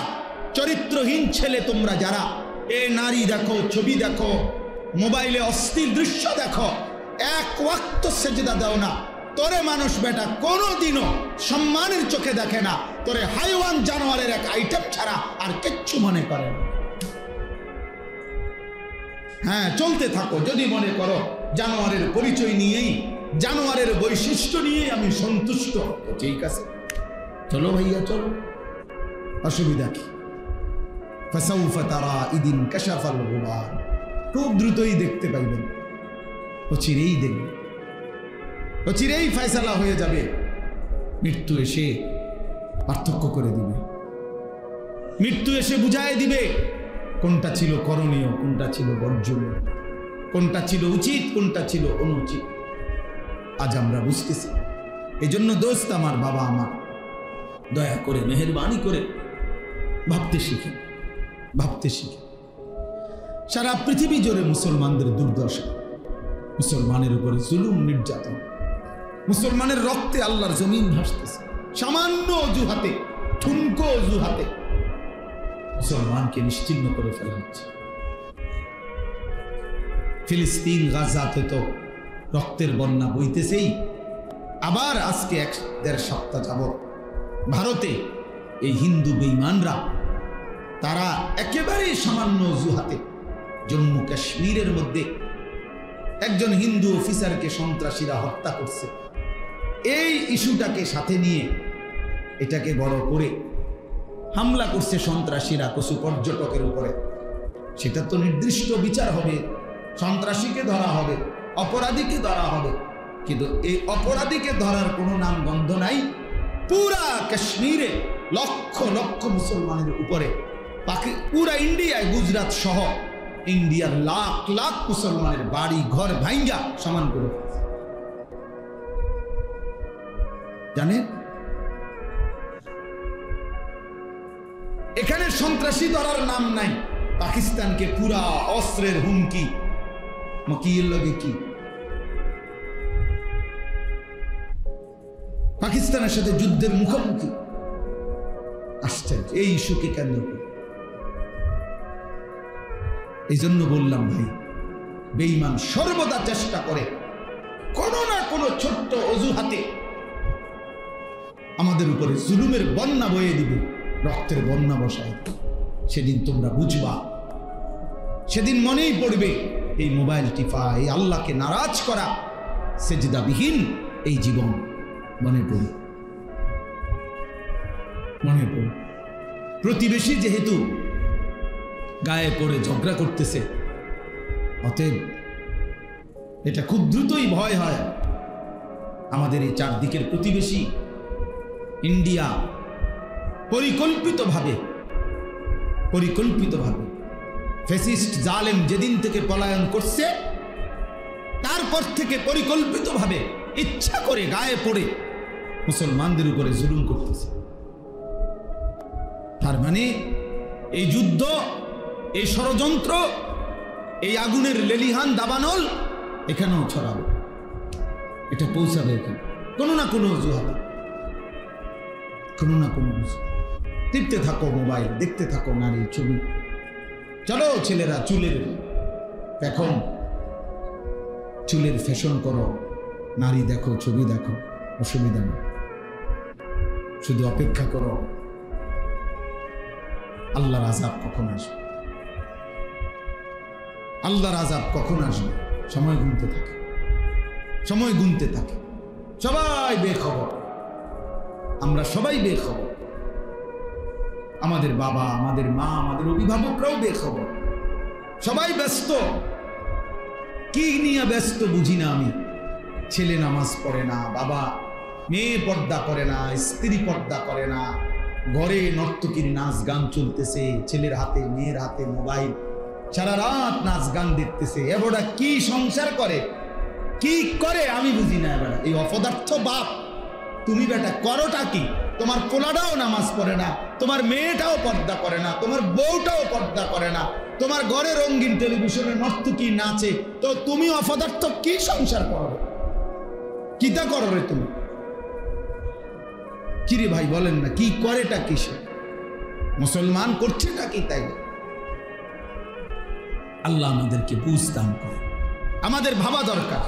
চরিত্রহীন ছেলে তোমরা যারা এ নারী দেখো, ছবি দেখো, মোবাইলে অশ্লীল দৃশ্য দেখো, এক ওয়াক্ত সেজদা দাও না, তোরে মানুষ বেটা কোনোদিনও সম্মানের চোখে দেখে না, তোরে হাইওয়ান জানোয়ারের এক আইটেম ছাড়া আর কিচ্ছু মনে করে না। হ্যাঁ, চলতে থাকো যদি মনে করো জানোয়ারের পরিচয় নিয়েই, জানোয়ারের বৈশিষ্ট্য নিয়েই আমি সন্তুষ্ট, ঠিক আছে, চলো ভাইয়া চলো, অসুবিধা কি? ফাসাউফা তারা ইদিন কাশাফাল গুবার, খুব দ্রুতই দেখতে পাইবেন, অচিরেই দেখবেন, অচিরেই ফয়সালা হয়ে যাবে। মৃত্যু এসে পার্থক্য করে দিবে, মৃত্যু এসে বুঝায় দিবে কোনটা ছিল করণীয়, কোনটা ছিল বর্জনীয়, কোনটা ছিল উচিত, কোনটা ছিল অনুচিত। আজ আমরা বুঝতেছি। এই জন্য দোস্ত আমার, বাবা আমার, দয়া করে মেহেরবানি করে ভাবতে শিখে, ভাবতে শিখে। সারা পৃথিবী জুড়ে মুসলমানদের দুর্দশা, মুসলমানের উপরে জুলুম নির্যাতন, মুসলমানের রক্তে আল্লাহর জমিন ভাসতেছে। সামান্য অজুহাতে, ঠুনকো অজুহাতে মুসলমানকে নিশ্চিহ্ন করে ফেলা হচ্ছে। ফিলিস্তিন গাজাতে তো রক্তের বন্যা বইতেছেই। আবার আজকে 1-1.5 সপ্তাহ যাবত ভারতে এই হিন্দু বেঈমানরা তারা একেবারেই সামান্য অজুহাতে জম্মু কাশ্মীরের মধ্যে একজন হিন্দু অফিসারকে সন্ত্রাসীরা হত্যা করছে। এই ইস্যুটাকে সাথে নিয়ে এটাকে বড় করে হামলা করছে সন্ত্রাসীরা কিছু পর্যটকের উপরে। সেটা তো নির্দিষ্ট বিচার হবে, সন্ত্রাসীকে ধরা হবে, অপরাধীকে ধরা হবে, কিন্তু এই অপরাধীকে ধরার কোনো নাম গন্ধ নাই। পুরা কাশ্মীরে লক্ষ লক্ষ মুসলমানের উপরে, পুরা ইন্ডিয়ায়, গুজরাট সহ ইন্ডিয়ার লাখ লাখ মুসলমানের বাড়ি ঘর ভাঙ্গা সমান করে জানেন। এখানে সন্ত্রাসী ধরার নাম নাই। পাকিস্তানকে পুরা অস্ত্রের হুমকি, মকিয়ের লগে কি পাকিস্তানের সাথে যুদ্ধের মুখোমুখি। আশ্চর্য এই ইস্যুকে কেন্দ্র করে। এই জন্য বললাম ভাই, বেঈমান সর্বদা চেষ্টা করে কোনো না কোনো ছোট্ট অজুহাতে আমাদের উপরে জুলুমের বন্যা বয়ে দিবে, রক্তের বন্যা বসায়। সেদিন তোমরা বুঝবা, সেদিন মনেই পড়বে এই মোবাইল টিপা, এই আল্লাহকে নারাজ করা, সেজদাবিহীন এই জীবন মনে পড়ে। মনে পড়ে প্রতিবেশী যেহেতু গায়ে পড়ে ঝগড়া করতেছে, অতএব এটা খুব দ্রুতই ভয় হয় আমাদের এই চারদিকের প্রতিবেশী ইন্ডিয়া পরিকল্পিতভাবে ফ্যাসিস্ট জালেম যেদিন থেকে পলায়ন করছে তারপর থেকে পরিকল্পিতভাবে ইচ্ছা করে গায়ে পড়ে মুসলমানদের উপরে জুলুম করতেছে। তার মানে এই যুদ্ধ, এই ষড়যন্ত্র, এই আগুনের লেলিহান দাবানল এখানেও ছড়াবে, এটা পৌঁছাবে এখানে কোনো না কোনো অজুহাতে, কোনো না কোনো টিপতে থাকো মোবাইল, দেখতে থাকো নারীর ছবি। চলো ছেলেরা চুলের ফ্যাশন করো, নারী দেখো, ছবি দেখো, অসুবিধা নেই। শুধু অপেক্ষা করো আল্লাহর আযাব কখন আসবে, আল্লাহর আযাব কখন আসবে। সময় গুনতে থাকে, সময় গুনতে থাকে। সবাই বেখবর, আমরা সবাই বেখবর। আমাদের বাবা, আমাদের মা, আমাদের অভিভাবকরাও বেখবর। সবাই ব্যস্ত। কি নিয়ে ব্যস্ত বুঝি না আমি। ছেলে নামাজ পড়ে না, বাবা, মেয়ে পর্দা করে না, স্ত্রী পর্দা করে না, ঘরে নর্তকীর নাচ গান চলতেছে, ছেলের হাতে মেয়ের হাতে মোবাইল, সারা রাত নাচ গান দেখতেছে। এবারে কি সংসার করে, কি করে আমি বুঝি না। এবার এই অপদার্থ বাপ, তুমি বেটা করোটা কি? তোমার পোলাটাও নামাজ পড়ে না, তোমার মেয়েটাও পর্দা করে না, তোমার বউটাও পর্দা করে না, তোমার ঘরে রঙিন টেলিভিশনে নর্তকী নাচে, তো তুমি অপদার্থ কি সংসার করো? কিতা করো রে তুমি? কিরে ভাই বলেন না, কি করেটা কিসে? মুসলমান করছেটা কি? তাই আল্লাহ আমাদেরকে বুঝ দান করে। আমাদের ভাবা দরকার,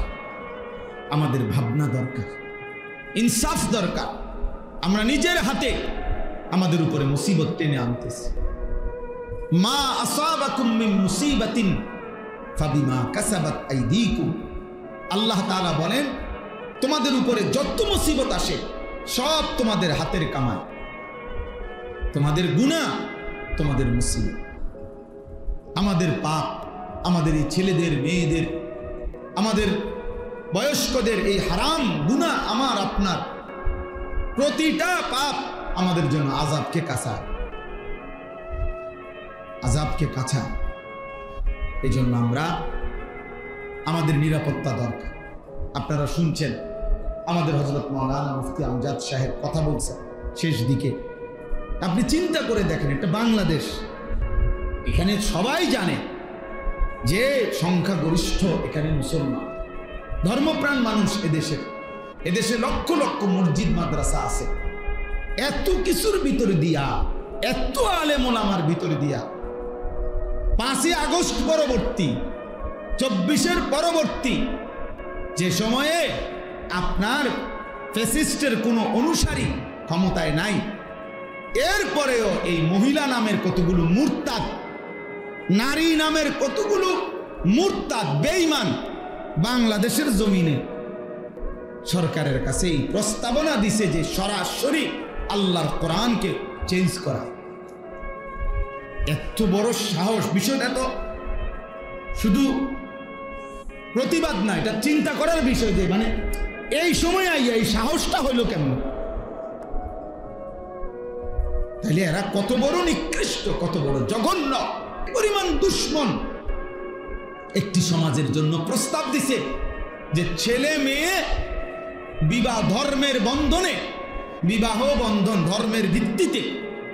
আমাদের ভাবনা দরকার, ইনসাফ দরকার। আমরা নিজের হাতে আমাদের উপরে মুসিবত টেনে আনতেছি। মা আসাবাকুম মিন মুসিবাতিন ফাবিমা কাসাবাত আইদিকুম। আল্লাহ তাআলা বলেন, তোমাদের উপরে যত মুসিবত আসে সব তোমাদের হাতের কামাই, তোমাদের গুনাহ, তোমাদের মুসিবত। আমাদের পাপ, আমাদের এই ছেলেদের, মেয়েদের, আমাদের বয়স্কদের এই হারাম গুনাহ, আমার আপনার প্রতিটা পাপ আমাদের জন্য আযাবকে কাঁচায়, আযাবকে কাঁচায়। এই জন্য আমরা, আমাদের নিরাপত্তা দরকার। আপনারা শুনছেন আমাদের হযরত মাওলানা মুফতি আমজাদ সাহেব কথা বলছেন শেষ দিকে। আপনি চিন্তা করে দেখেন, এটা বাংলাদেশ, এখানে সবাই জানে যে সংখ্যাগরিষ্ঠ এখানে মুসলমান, ধর্মপ্রাণ মানুষ এদেশে লক্ষ লক্ষ মসজিদ মাদ্রাসা আছে, এত কিছুর ভিতরে দিয়া, এত আলেম ওলামার ভিতরে দিয়া 5ই আগস্ট পরবর্তী, 24-এর পরবর্তী যে সময়ে আপনার ফ্যাসিস্টের কোনো অনুসারী ক্ষমতায় নাই, এরপরেও এই মহিলা নামের কতগুলো মুরতাদ, নারী নামের কতগুলো মুরতাদ বেঈমান বাংলাদেশের জমিনে সরকারের কাছে এই প্রস্তাবনা দিছে যে সরাসরি আল্লাহর কোরআনকে চেঞ্জ করা। এত বড় সাহস! বিষয়টা তো শুধু প্রতিবাদ না, এটা চিন্তা করার বিষয় যে মানে এই সময় আইয়া এই সাহসটা হইল কেমন? তাহলে এরা কত বড় নিকৃষ্ট, কত বড় জঘন্য পরিমাণ দুশ্মন। একটি সমাজের জন্য প্রস্তাব দিছে যে ছেলে মেয়ে বিবাহ ধর্মের বন্ধনে, বিবাহ বন্ধন ধর্মের ভিত্তিতে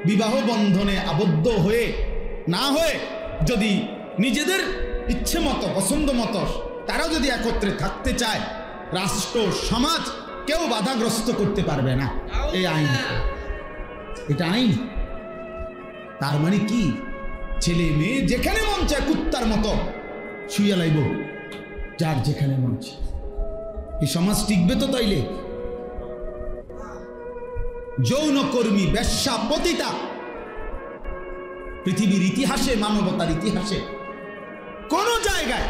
বিবাহ বন্ধনে আবদ্ধ হয়ে না হয়ে যদি নিজেদের ইচ্ছে মতো পছন্দ মতো তারা যদি একত্রে থাকতে চায়, রাষ্ট্র সমাজ কেউ বাধাগ্রস্ত করতে পারবে না। এই আইন, এটা আইন। তার মানে কি? ছেলে মেয়ে যেখানে মন চায় কুত্তার মতো শুইয়া লাইব, যার যেখানে মন চায়। এই সমাজ টিকবে তো? তাইলে যৌনকর্মী, বেশ্যা, পতিতা পৃথিবীর ইতিহাসে, মানবতার ইতিহাসে কোন জায়গায়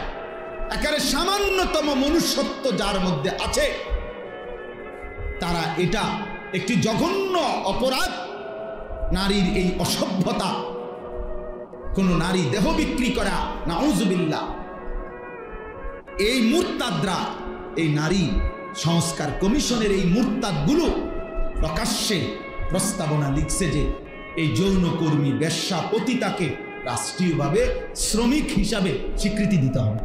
একেবারে সামান্যতম মনুষ্যত্ব যার মধ্যে আছে, তারা এটা একটি জঘন্য অপরাধ, নারীর এই অসভ্যতা, কোন নারী দেহ বিক্রি করা, নাউজুবিল্লাহ। এই মুরতাদরা, এই নারী সংস্কার কমিশনের এই মুরতাদগুলো প্রকাশ্যে প্রস্তাবনা লিখছে যে এই যৌনকর্মী, বেশ্যা, পতিতাকে রাষ্ট্রীয়ভাবে শ্রমিক হিসাবে স্বীকৃতি দিতে হবে।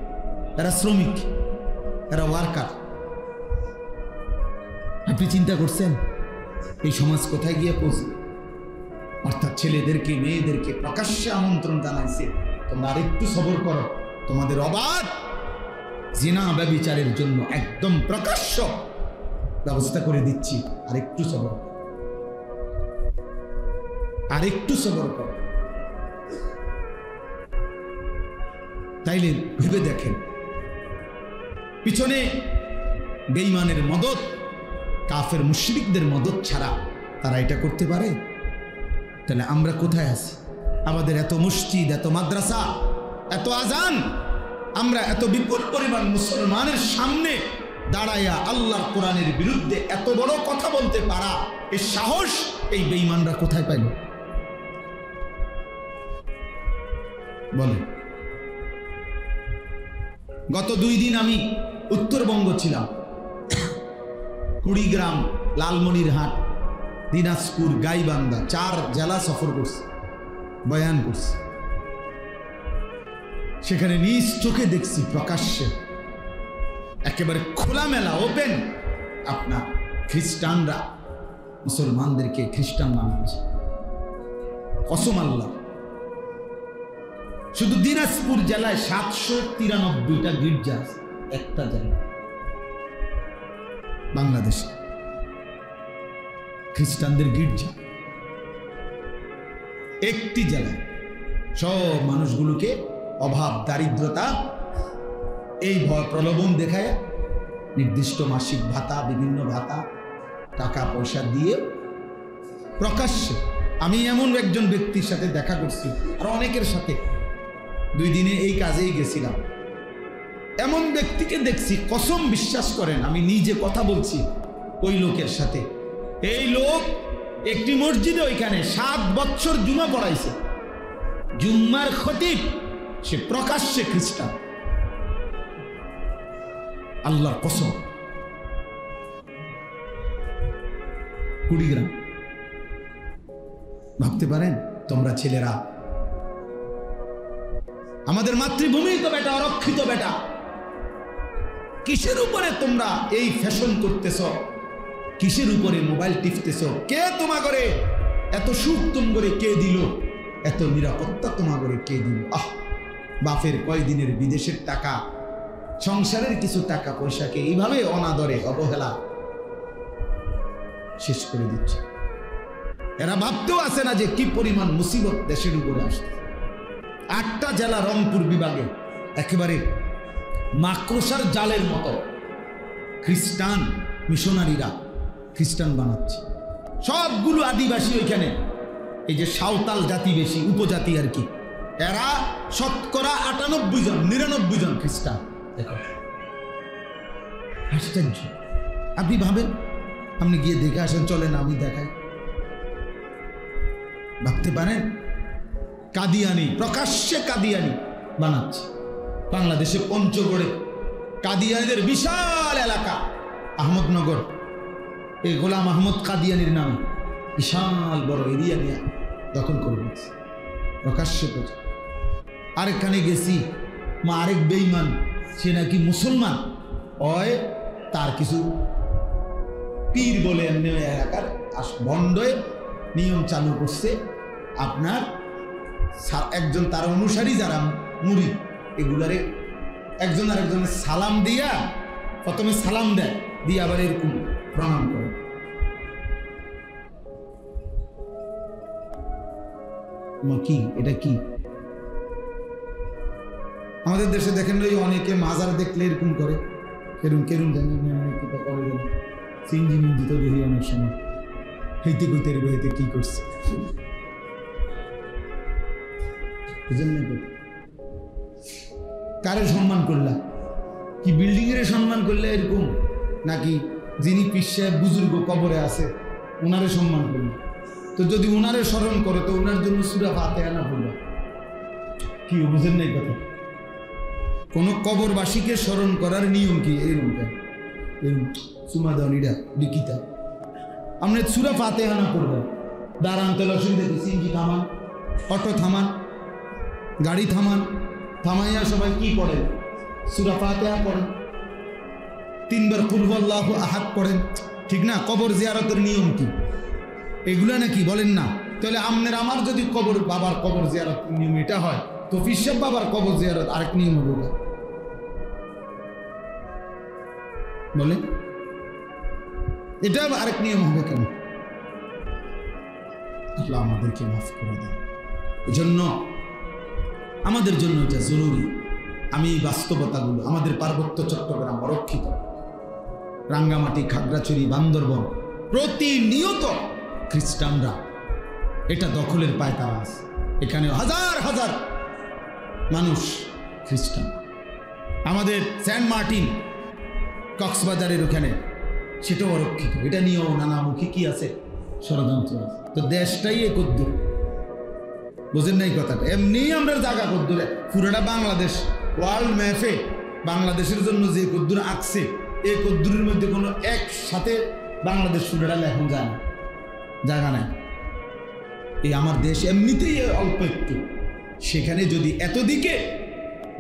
এরা শ্রমিক, এরা ওয়ার্কার। আপনি চিন্তা করছেন এই সমাজ কোথায় গিয়ে পৌঁছে? অর্থাৎ ছেলেদেরকে, মেয়েদেরকে প্রকাশ্যে আমন্ত্রণ জানাইছে, তোমরা আরেকটু সবর করো, তোমাদের অবাধ জিনা ব্যভিচারের জন্য একদম প্রকাশ্য ব্যবস্থা করে দিচ্ছি, আরেকটু সবর, আরেকটু সবর করো। তাইলে ভেবে দেখেন, পিছনে বেঈমানের মদত, কাফের মুশরিকদের মদত ছাড়া তারা এটা করতে পারে? তাহলে আমরা কোথায় আছি? আমাদের এত মসজিদ, এত মাদ্রাসা, এত আজান, আমরা এত বিপুল পরিমাণ মুসলমানের সামনে দাঁড়াইয়া আল্লাহর কোরআনের বিরুদ্ধে এত বড় কথা বলতে পারা, এই সাহস এই বেঈমানরা কোথায় পাইল? বলে। গত 2 দিন আমি উত্তরবঙ্গ ছিলাম, কুড়িগ্রাম, লালমনিরহাট, দিনাজপুর, গাইবান্ধা, 4 জেলা সফর করছি, বয়ান করছি। সেখানে নিজ চোখে দেখছি প্রকাশ্যে একেবারে খোলামেলা ওপেন আপনার খ্রিস্টানরা মুসলমানদেরকে খ্রিস্টান বানাচ্ছে। কসম আল্লাহ, শুধু দিনাজপুর জেলায় 793টা গির্জা আছে, একটা জেলা বাংলাদেশে খ্রিস্টানদের গির্জা, একটি জেলায়। সব মানুষগুলোকে অভাব, দারিদ্রতা, এই ভয় প্রলোভন দেখায় নির্দিষ্ট মাসিক ভাতা, বিভিন্ন ভাতা, টাকা পয়সা দিয়ে প্রকাশ্যে। আমি এমন একজন ব্যক্তির সাথে দেখা করছি, আর অনেকের সাথে 2 দিনে এই কাজেই গেছিলাম। এমন ব্যক্তিকে দেখছি, কসম বিশ্বাস করেন, আমি নিজে কথা বলছি ওই লোকের সাথে। এই লোক একটি মসজিদে ওইখানে 7 বছর জুমা পড়াইছে, জুম্মার খতিব, সে প্রকাশ্যে খ্রিস্টান। আল্লাহর কসম। কুড়িগ্রাম, ভাবতে পারেন তোমরা ছেলেরা, আমাদের মাতৃভূমি তো বেটা, অরক্ষিত বেটা, কিসের উপরে তোমরা এই ফ্যাশন করতেছ? কিসের উপরে মোবাইল টিপতেছ? কে তোমা করে এত সুখ তুম করে কে দিল? এত নিরাপত্তা তোমা করে কে দিল? বাপের কয়দিনের বিদেশের টাকা, সংসারের কিছু টাকা পয়সাকে এইভাবে অনাদরে অবহেলা শেষ করে দিচ্ছে। এরা ভাবতেও আসে না যে কি পরিমাণ মুসিবত দেশের উপরে আসছে। 8টা জেলা রংপুর বিভাগে একেবারে মাকড়সার জালের মতো খ্রিস্টান মিশনারিরা খ্রিস্টান বানাচ্ছে। সবগুলো আদিবাসী ওইখানে, এই যে সাঁওতাল জাতি বেশি, উপজাতি আর কি, এরা শতকরা 98 জন 99 জন খ্রিস্টান। দেখো আশ্চর্য। আপনি ভাবেন, আপনি গিয়ে দেখে আসেন, চলেন আমি দেখাই। ভাবতে পারেন কাদিয়ানি, প্রকাশ্যে কাদিয়ানি বানাচ্ছে। বাংলাদেশে পঞ্চগড়ে কাদিয়ানিদের বিশাল এলাকা, আহমদনগর, এই গোলাম আহমদ কাদিয়ানির নামে বিশাল বড় এরিয়া নিয়ে দখল করে নিচ্ছে প্রকাশ্যে। আরেকখানে গেছি, আরেক বেঈমান, সে নাকি মুসলমান হয়, তার কিছু পীর বলে এমনি এলাকার বন্ডে নিয়ম চালু করছে। আপনার একজন তার অনুসারী যারা মুরিদ, এগুলারে একজন আরেকজনের সালাম দিয়া, প্রথমে সালাম দেয়, দিয়ে আবার এরকম প্রণাম করে। কি এটা কি? আমাদের দেশে দেখেন ওই অনেকে মাজার দেখলে এরকম করে, কেরুম কেরুম করে, সিঞ্জি মিঞ্জি তো দেখি অনেক সময় হইতে কইতে হইতে কি করছে, বুঝলেন না? কারে সম্মান করলা? কি বিল্ডিং এর সম্মান করলে এরকম, নাকি যিনি পীর সাহেব বুজুর্গ কবরে আছে ওনারে সম্মান করলো? তো যদি ওনারে স্মরণ করে তো ওনার জন্য সূরা ফাতিহা না পড়লো, কি বুঝেন না? কথা, কোন কবরবাসীকে স্মরণ করার নিয়ম কি? এরকম সুমা দানিটা লিখিতা, আমরা সূরা ফাতিহা না পড়বো? দাঁড়ান তো অসুবিধা, সিঞ্জি থামান, অটো থামান, গাড়ি থামান, থামাইয়া সবাই কি পড়েন? সূরা ফাতিহা পড়েন, 3 বার কুল হুয়াল্লাহু আহাদ পড়েন, ঠিক না? কবর জিয়ারতের নিয়ম কি এগুলা নাকি বলেন না? তাহলে আমনের আমার যদি কবর বাবার কবর জিয়ারত নিয়ম এটা হয়, তো পীর সাহেব বাবার কবর জিয়ারত আরেক নিয়ম হবে বলেন? এটা আরেক নিয়ম হবে কেন? আল্লাহ আমাদেরকে মাফ করে দেন। এই জন্য আমাদের জন্য এটা জরুরি। আমি এই বাস্তবতাগুলো, আমাদের পার্বত্য চট্টগ্রাম অরক্ষিত, রাঙ্গামাটি, খাগড়াছড়ি, বান্দরবন, প্রতিনিয়ত খ্রিস্টানরা এটা দখলের পায়তারা আছে। এখানে হাজার হাজার মানুষ খ্রিস্টান। আমাদের সেন্ট মার্টিন কক্সবাজারের ওখানে সেটাও অরক্ষিত। এটা নিয়েও নানামুখী কি আছে, ষড়যন্ত্র আছে। তো দেশটাই এ কদ্দুর, বুঝেন না এই কথাটা? এমনি আমরা জায়গা কদ্দুরে, পুরোটা বাংলাদেশ ওয়ার্ল্ড ম্যাপে বাংলাদেশের জন্য যে কদ্দুর আঁকছে, এই কদ্দুরের মধ্যে কোনো একসাথে বাংলাদেশ পুরোটা এখন যায় না, জায়গা নাই। এই আমার দেশ এমনিতেই অল্প একটু, সেখানে যদি এতদিকে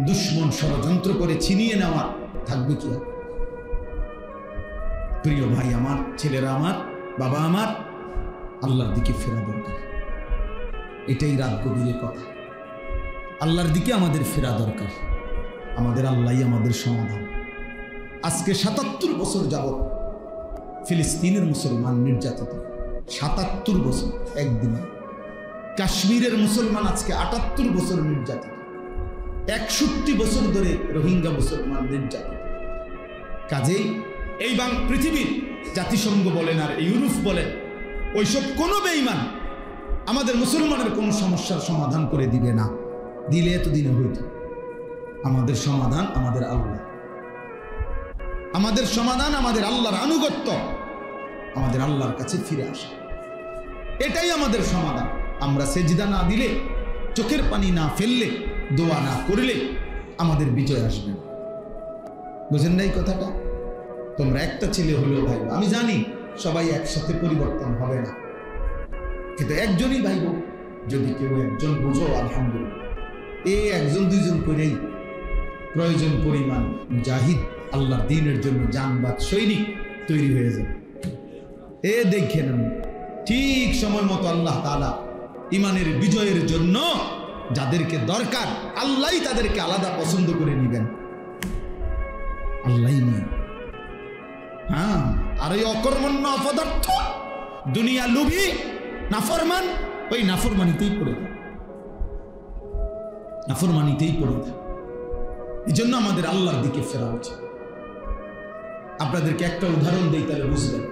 দুশ্মন ষড়যন্ত্র করে ছিনিয়ে নেওয়া থাকবে কি? প্রিয় ভাই আমার, ছেলেরা আমার, বাবা আমার, আল্লাহর দিকে ফেরা দরকার। এটাই রাত গভীরের কথা। আল্লাহর দিকে আমাদের ফেরা দরকার। আমাদের আল্লাহই আমাদের সমাধান। আজকে 77 বছর যাবৎ ফিলিস্তিনের মুসলমান নির্যাতিত, 77 বছর একদিনে। কাশ্মীরের মুসলমান আজকে 78 বছর নির্যাতিত, 61 বছর ধরে রোহিঙ্গা মুসলমান নির্যাতিত। কাজেই এই পৃথিবীর জাতিসংঘ বলেন আর ইউরোপ বলেন, ওইসব কোনো বেঈমান আমাদের মুসলমানের কোনো সমস্যার সমাধান করে দিবে না। দিলে এতদিনে হইত। আমাদের সমাধান আমাদের আল্লাহ, আমাদের সমাধান আমাদের আল্লাহর আনুগত্য, আমাদের আল্লাহর কাছে ফিরে আসা, এটাই আমাদের সমাধান। আমরা সেজদা না দিলে, চোখের পানি না ফেললে, দোয়া না করলে আমাদের বিজয় আসবে না। বুঝেন না এই কথাটা? তোমরা একটা ছেলে হলেও ভাই, আমি জানি সবাই একসাথে পরিবর্তন হবে না, কিন্তু একজনই ভাই বোন, যদি কেউ একজন বুঝো আলহামদুলিল্লাহ। এই একজন দুইজন করেই প্রয়োজন পরিমাণ মুজাহিদ, আল্লাহর দ্বীনের জন্য জানবাদ সৈনিক তৈরি হয়ে যাবে। এ দেখেন ঠিক সময় মতো আল্লাহ তাআলা ইমানের বিজয়ের জন্য যাদেরকে দরকার আল্লাহই তাদেরকে আলাদা পছন্দ করে নেবেন, আল্লাহই নিয়ে। হ্যাঁ, আর ওই অকর্মণ্য অপদার্থ দুনিয়া লোভী নাফরমান, ওই নাফরমানিতেই পড়ে থাকে, নাফরমানিতেই পড়ে থাকে। এই জন্য আমাদের আল্লাহর দিকে ফেরা উচিত। আপনাদেরকে একটা উদাহরণ দেই, তাহলে বুঝবেন।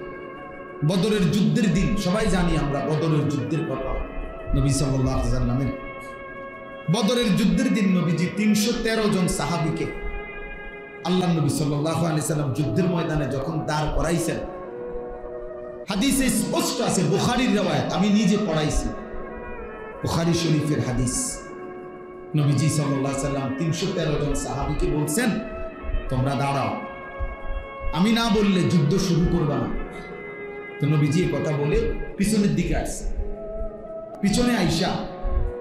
বদরের যুদ্ধের দিন সবাই জানি আমরা বদরের যুদ্ধের কথা। নবী সাল্লাল্লাহু আলাইহি ওয়াসাল্লামের বদরের যুদ্ধের দিন নবীজি 313 জন সাহাবীকে আল্লাহ নবী সাল্লাল্লাহু আলাইহি ওয়াসাল্লাম যুদ্ধের ময়দানে যখন দাঁড় করাইছেন, হাদিসে স্পষ্ট আছে, বুখারীর riwayat, আমি নিজে পড়াইছি, বুখারী শরীফের হাদিস। নবীজি সাল্লাল্লাহু আলাইহি ওয়াসাল্লাম 313 জন সাহাবীকে বলছেন, তোমরা দাঁড়াও, আমি না বললে যুদ্ধ শুরু করবা না। তো নবীজি এই কথা বলে পিছনের দিকে আসছে। পিছনে আইসা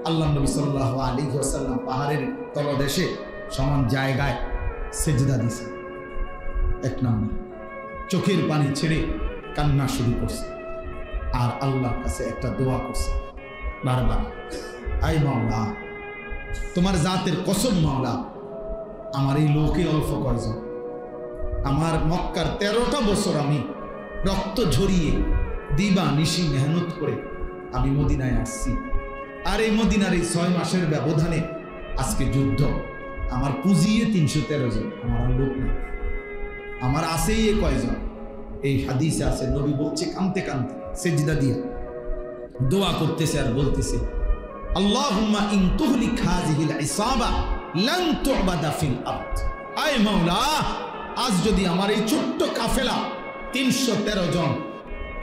আল্লাহ নবী সাল্লাল্লাহু আলাইহি ওয়াসাল্লাম পাহাড়ের তলদেশে সমান জায়গায় সেজদা দিছে। এক নম্বর, চোখের পানি ছেড়ে কান্না শুরু করছে, আর আল্লাহর কাছে একটা দোয়া করছে বারবার, আয় মাওলা, তোমার জাতের কসম মাওলা, আমার এই লোকে অল্প কয়জন, আমার মক্কার 13টা বছর আমি রক্ত ঝরিয়ে দিবা নিশি মেহনত করে আমি মদিনায় আসছি, আর এই মদিনার এই 6 মাসের ব্যবধানে আজকে যুদ্ধ, আমার পুঁজিয়ে 313 জন, আমার লোক না, আমার আছেই এ কয়জন। এই হাদিসে আছে, নবী বলছে কাঁদতে কাঁদতে সেজদা দিয়ে দোয়া করতেছে আর বলতেছে, আল্লাহুম্মা ইন তুহলিক হাযিহিল ইসাবা লান তু'বাদা ফিল আরদ। আয় মাওলা, আজ যদি আমার এই ছোট্ট কাফেলা 313 জন,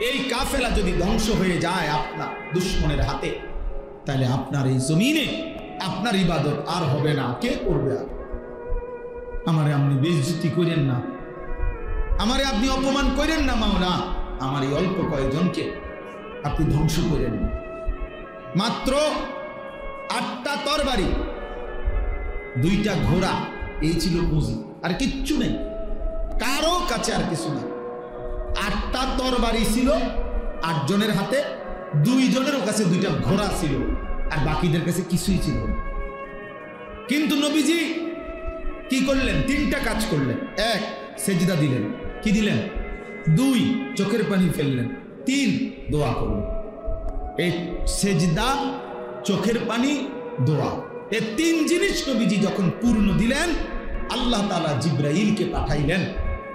এই কাফেলা যদি ধ্বংস হয়ে যায় আপনার দুশমনের হাতে, তাহলে আপনার এই জমিনে আপনার ইবাদত আর হবে না, কে করবে? আর আমারে আপনি বেইজ্জতি করেন না, আমারে আপনি অপমান করেন না মাওলা, আমার এই অল্প কয়েকজনকে আপনি ধ্বংস করেন না। মাত্র 8টা তরবারি, 2টা ঘোড়া, এই ছিল পুঁজি, আর কিচ্ছু নেই কারো কাছে, আর কিছু না। 8টা তরবারি ছিল 8 জনের হাতে, 2 জনেরও কাছে 2টা ঘোড়া ছিল, আর বাকিদের কাছে কিছুই ছিল না। কিন্তু নবীজি কি করলেন? 3টা কাজ করলেন। 1, সেজদা দিলেন। কি দিলেন? 2, চোখের পানি ফেললেন। 3, দোয়া করলেন। এই সেজদা, চোখের পানি, দোয়া, এই 3 জিনিস নবীজি যখন পূর্ণ দিলেন, আল্লাহ তাআলা জিবরাইলকে পাঠাইলেন।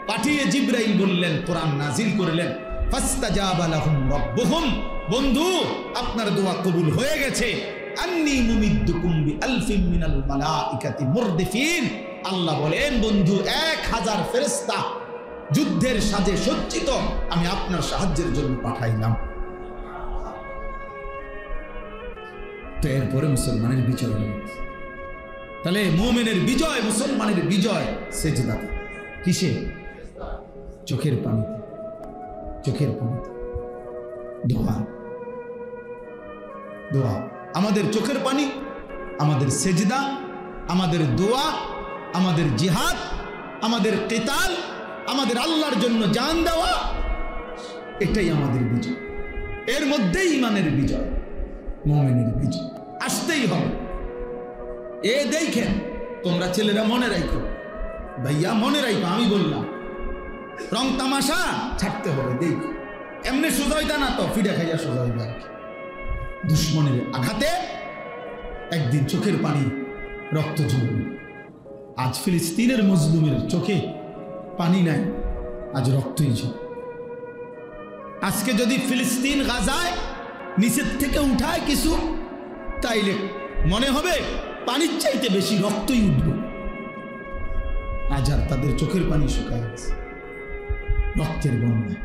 পাঠিয়ে জিবরাইল বললেন, কোরআন নাজিল করলেন, ফাস্তাজাবা লাহুম রাব্বুহুম, বন্ধু আপনার দোয়া কবুল হয়ে গেছে, আন্নী মুমিদ্দুকুম বিআলফিন মিনাল মালাইকাতি মুরদিফিন। আল্লাহ বলেন, বন্ধু 1000 ফেরেশতা যুদ্ধের সাজে সজ্জিত আমি আপনার সাহায্যের জন্য পাঠাইলাম। তো এরপরে মুসলমানের বিজয় হল। তাহলে মুমিনের বিজয়, মুসলমানের বিজয় সেজদাতে। কিসে? চোখের পানিতে, চোখের পানিতে। দোয়া, দোয়া, আমাদের চোখের পানি, আমাদের সেজদা, আমাদের দোয়া, আমাদের জিহাদ, আমাদের কিতাল, আমাদের আল্লাহর জন্য জান দেওয়া, এটাই আমাদের বিজয়। এর মধ্যেই ইমানের বিজয়, মুমিনের বিজয় আসতেই হবে। এ দেখেন, তোমরা ছেলেরা মনে রাখো, ভাইয়া মনে রাখো, আমি বললাম রং তামাশা ছাড়তে হবে। দেখো এমনি সোজা হইতা না, তো ফিরে খাইয়া সোজা হইবে আর কি। দুশ্মনের আঘাতে একদিন চোখের পানি, রক্ত ঝরবে। আজ ফিলিস্তিনের মজলুমের চোখে পানি নাই, আজ রক্তই ঝরে। আজকে যদি ফিলিস্তিন গাজায় নিচের থেকে উঠায় কিছু, তাইলে মনে হবে পানির চাইতে বেশি রক্তই উঠবে। আজ আর তাদের চোখের পানি শুকায় গেছে, রক্তের বন্যা।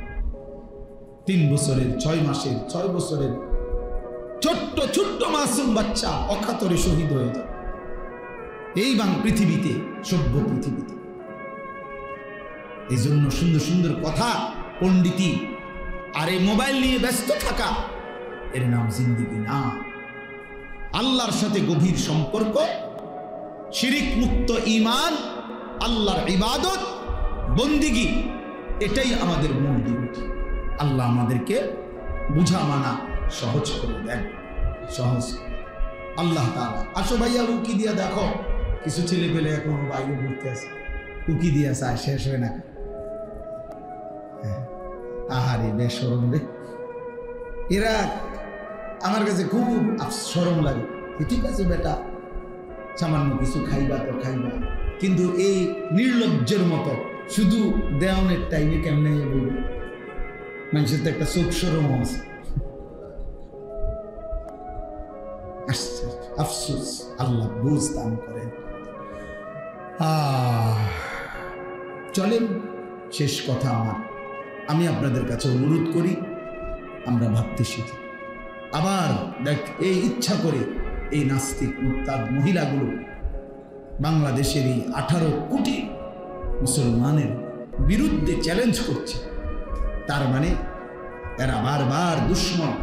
3 বছরের, 6 মাসের, 6 বছরের ছোট্ট ছোট্ট মাসুম বাচ্চা অকাতরে শহীদ হয়ে যায় এই পৃথিবীতে, সভ্য পৃথিবীতে। এই জন্য সুন্দর সুন্দর কথা, পণ্ডিতি আর এই মোবাইল নিয়ে ব্যস্ত থাকা, এর নাম জিন্দেগি না। আল্লাহর সাথে গভীর সম্পর্ক, শিরিক মুক্ত ঈমান, আল্লাহর ইবাদত, বন্দিগি, এটাই আমাদের মূল ডিউটি। আল্লাহ আমাদেরকে বুঝা মানা সহজ করে দেন, সহজ। আল্লাহ তাআলা। আসো ভাইয়া উকি দিয়া দেখো, কিছু ছেলে পেলে এখন বাইরে ঘুরতে আছে, উকি দিয়া চায়, শেষ হয় না। আহারে বেশরম রে, এরা আমার কাছে খুব শরম লাগে। ঠিক আছে বেটা, সামান্য কিছু খাইবা তো খাইবা, কিন্তু এই নির্লজ্জের মতো শুধু দেওয়ানের টাইমে কেমনে বলবো? মানুষের তো একটা চোখ শরম আছে। আফসোস, আল্লাহ বুঝ দান করেন। চলেন, শেষ কথা আমার, আমি আপনাদের কাছে অনুরোধ করি, আমরা ভাবতে শিখি। আবার দেখ, এই ইচ্ছা করে এই নাস্তিক মুরতাদ মহিলাগুলো বাংলাদেশের এই 18 কোটি মুসলমানের বিরুদ্ধে চ্যালেঞ্জ করছে। তার মানে এরা বারবার দুশ্মন,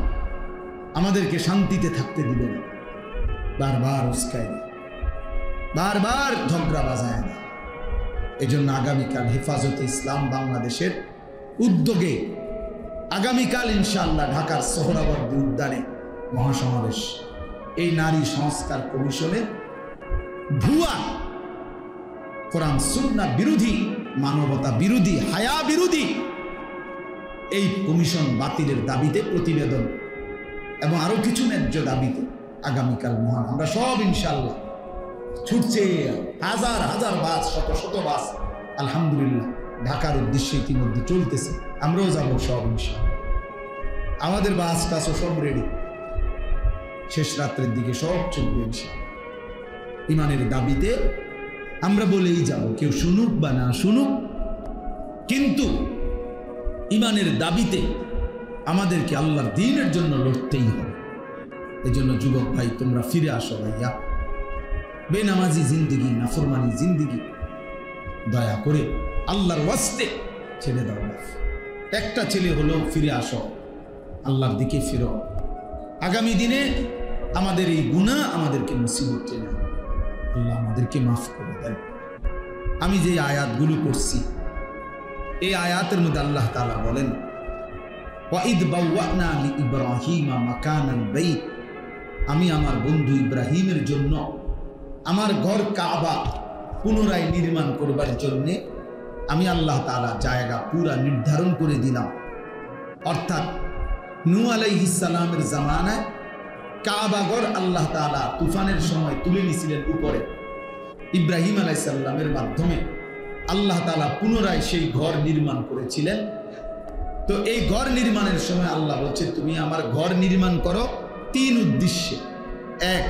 আমাদেরকে শান্তিতে থাকতে দিবে না, বারবার উস্কায় দেয়, বারবার ঝগড়া বাজায় না। এজন্য আগামীকাল হেফাজতে ইসলাম বাংলাদেশের উদ্যোগে আগামীকাল ইনশাআল্লাহ ঢাকার সোহরাওয়ার্দী উদ্যানে মহাসমাবেশ। এই নারী সংস্কার কমিশনের ভুয়া, কোরআন সুন্নাহ বিরোধী, মানবতা বিরোধী, হায়া বিরোধী এই কমিশন বাতিলের দাবিতে প্রতিবেদন এবং আরো কিছু ন্যায্য দাবিতে আগামীকাল মহান আমরা সব ইনশাআল্লাহ ছুটছে। হাজার হাজার বাস, শত শত বাস আলহামদুলিল্লাহ ঢাকার উদ্দেশ্যে ইতিমধ্যে চলতেছে। আমরাও যাবো সব ইনশাআল্লাহ। আমাদের বাস টাসও সব রেডি, শেষ রাত্রের দিকে সব চলবে ইনশাআল্লাহ। ইমানের দাবিতে আমরা বলেই যাব, কেউ শুনুক বা না শুনুক, কিন্তু ইমানের দাবিতে আমাদেরকে আল্লাহর দ্বীনের জন্য লড়তেই হবে। এজন্য যুবক ভাই, তোমরা ফিরে আসো ভাইয়া। বেনামাজি জিন্দিগি, নাফরমানি জিন্দিগি দয়া করে আল্লাহর ওয়াস্তে ছেড়ে দাও। একটা ছেলে হলেও ফিরে আসো, আল্লাহর দিকে ফিরো। আগামী দিনে আমাদের এই গুনাহ আমাদেরকে মুসিবত টেনে আনবে। আল্লাহ আমাদেরকে মাফ করে দেন। আমি যে আয়াতগুলো পড়ছি, এই আয়াতের মধ্যে আল্লাহ তাআলা বলেন, ওয়াইদ বাওয়ানা লিইব্রাহিমা মাকানাল বাইত, আমি আমার বন্ধু ইব্রাহিমের জন্য আমার ঘর কাবা পুনরায় নির্মাণ করবার জন্য আমি আল্লাহ তাআলা জায়গা পুরা নির্ধারণ করে দিলাম। অর্থাৎ নূহ আলাইহিস সালামের জামানায় কাবা ঘর আল্লাহ তাআলা তুফানের সময় তুলে নিয়েছিলেন উপরে। ইব্রাহিম আলাইহিস সালামের মাধ্যমে আল্লাহ তাআলা পুনরায় সেই ঘর নির্মাণ করেছিলেন। তো এই ঘর নির্মাণের সময় আল্লাহ বলছে, তুমি আমার ঘর নির্মাণ করো 3 উদ্দেশ্যে। 1,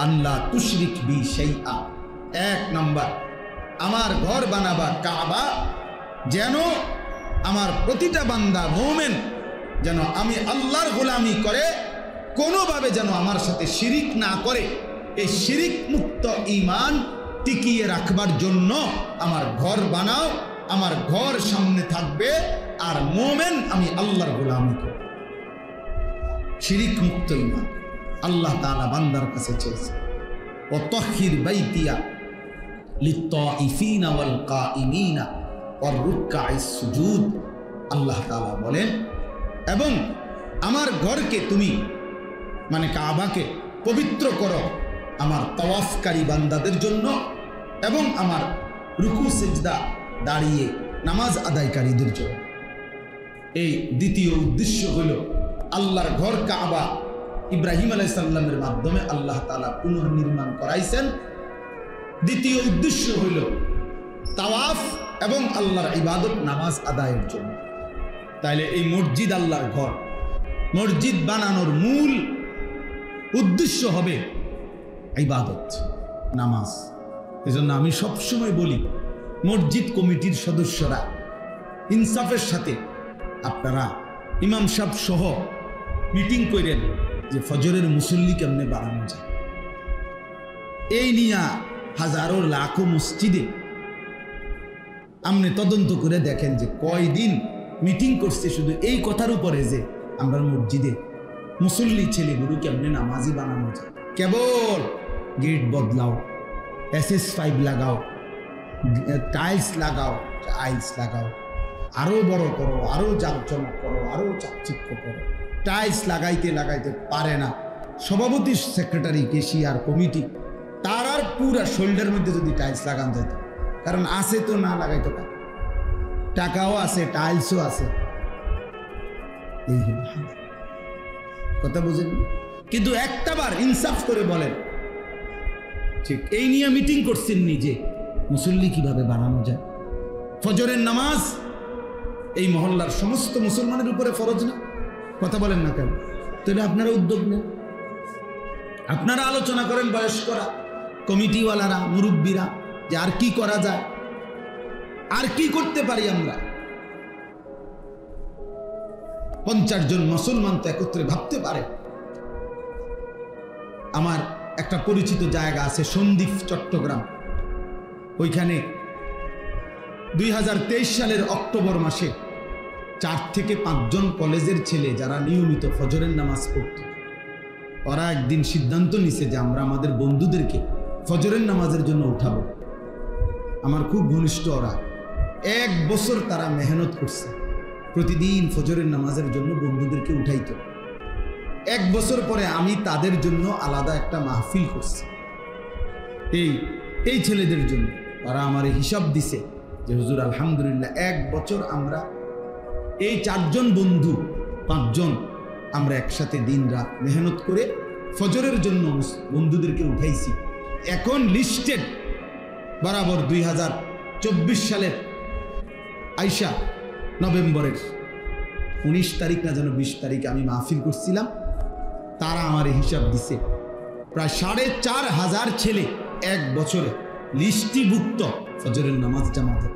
আল্লাহ তুশরিক বি শাইআ। 1 নাম্বার, আমার ঘর বানাবা কাবা যেন আমার প্রতিটা বান্দা মুমিন যেন আমি আল্লাহর গোলামি করে কোনোভাবে যেন আমার সাথে শিরিক না করে। এই শিরিক মুক্ত ঈমান টিকিয়ে রাখবার জন্য আমার ঘর বানাও, আমার ঘর সামনে থাকবে, আর মুমিন আমি আল্লাহর গোলামি করব। শিরিক মুক্ত ঈমান আল্লাহ তাআলা বান্দার কাছে চেয়েছে। ও তাহহির বাইতিয়া লিত্তাইফিনা ওয়াল কাইমিনা ওয়ার রুকআইস সুজুদ। আল্লাহ তাআলা বলেন, এবং আমার ঘরকে তুমি মানে কাবাকে পবিত্র করো আমার তাওয়াফকারী বান্দাদের জন্য এবং আমার রুকু সিজদা দাঁড়িয়ে নামাজ আদায়কারীদের জন্য। এই দ্বিতীয় উদ্দেশ্য হলো আল্লাহর ঘর কাবা ইব্রাহিম আলাইহিস সালামের মাধ্যমে আল্লাহ তাআলা পুনর্নির্মাণ করাইছেন। দ্বিতীয় উদ্দেশ্য হইল তাওয়াফ এবং আল্লাহর ইবাদত নামাজ আদায়ের জন্য। তাইলে এই মসজিদ আল্লাহর ঘর, মসজিদ বানানোর মূল উদ্দেশ্য হবে ইবাদত, নামাজ। এজন্য আমি সবসময় বলি, মসজিদ কমিটির সদস্যরা ইনসাফের সাথে আপনারা ইমাম সাহেব সহ মিটিং করেন যে ফজরের মুসল্লি কেমনে বাড়ানো যায়। এই নিয়ে হাজারো লাখো মসজিদে আপনি তদন্ত করে দেখেন যে কয়দিন মিটিং করছে শুধু এই কথার উপরে যে আমরা মসজিদে মুসল্লি ছেলেগুলো কেমনে নামাজি বানানো যায়। কেবল গেট বদলাও, SS5 লাগাও, টাইলস লাগাও, আরো বড় করো, আরো জাঁকজমক করো, আরো চাকচিক্য করো। টাইলস লাগাইতে লাগাইতে পারে না, সভাপতি, সেক্রেটারি, কেশিয়ার, কমিটি, তার আর পুরা শোল্ডার মধ্যে যদি টাইলস লাগান যেত, কারণ আছে তো, না লাগাইতো না, টাকাও আছে, টাইলসও আছে, এই কথা বুঝেন। কিন্তু একটাবার ইনসাফ করে বলেন, ঠিক এই নিয়ে মিটিং করছেন নিজে, মুসল্লি কিভাবে বানানো যায়। ফজরের নামাজ এই মহল্লার সমস্ত মুসলমানের উপরে ফরজ না? কথা বলেন না কেন? তাহলে আপনারা উদ্যোগ নেন, আপনারা আলোচনা করেন, বয়স্করা, কমিটিওয়ালারা, মুরব্বীরা, যে আর কি করা যায়, আর কি করতে পারি আমরা। 50 জন মুসলমান তো একত্রে ভাবতে পারে। আমার একটা পরিচিত জায়গা আছে সন্দ্বীপ, চট্টগ্রাম, ওইখানে 2023 সালের অক্টোবর মাসে 4 থেকে 5 জন কলেজের ছেলে যারা নিয়মিত ফজরের নামাজ পড়ত, ওরা একদিন সিদ্ধান্ত নিছে যে আমরা আমাদের বন্ধুদেরকে ফজরের নামাজের জন্য উঠাবো। আমার খুব ঘনিষ্ঠ ওরা, 1 বছর তারা মেহনত করছে, প্রতিদিন ফজরের নামাজের জন্য বন্ধুদেরকে উঠাইতো। 1 বছর পরে আমি তাদের জন্য আলাদা একটা মাহফিল করছি, এই ছেলেদের জন্য। তারা আমার হিসাব দিছে যে হুজুর আলহামদুলিল্লাহ 1 বছর আমরা এই 4 জন বন্ধু, 5 জন আমরা একসাথে দিন রাত মেহনত করে ফজরের জন্য বন্ধুদেরকে উঠাইছি। এখন লিস্টেড বরাবর 2024 সালের আইসা নভেম্বরের 19 তারিখ না যেন 20 তারিখে আমি মাহফিল করছিলাম, তারা আমার হিসাব দিছে প্রায় 4500 ছেলে 1 বছরে লিস্টিভুক্ত ফজরের নামাজ জামাতে।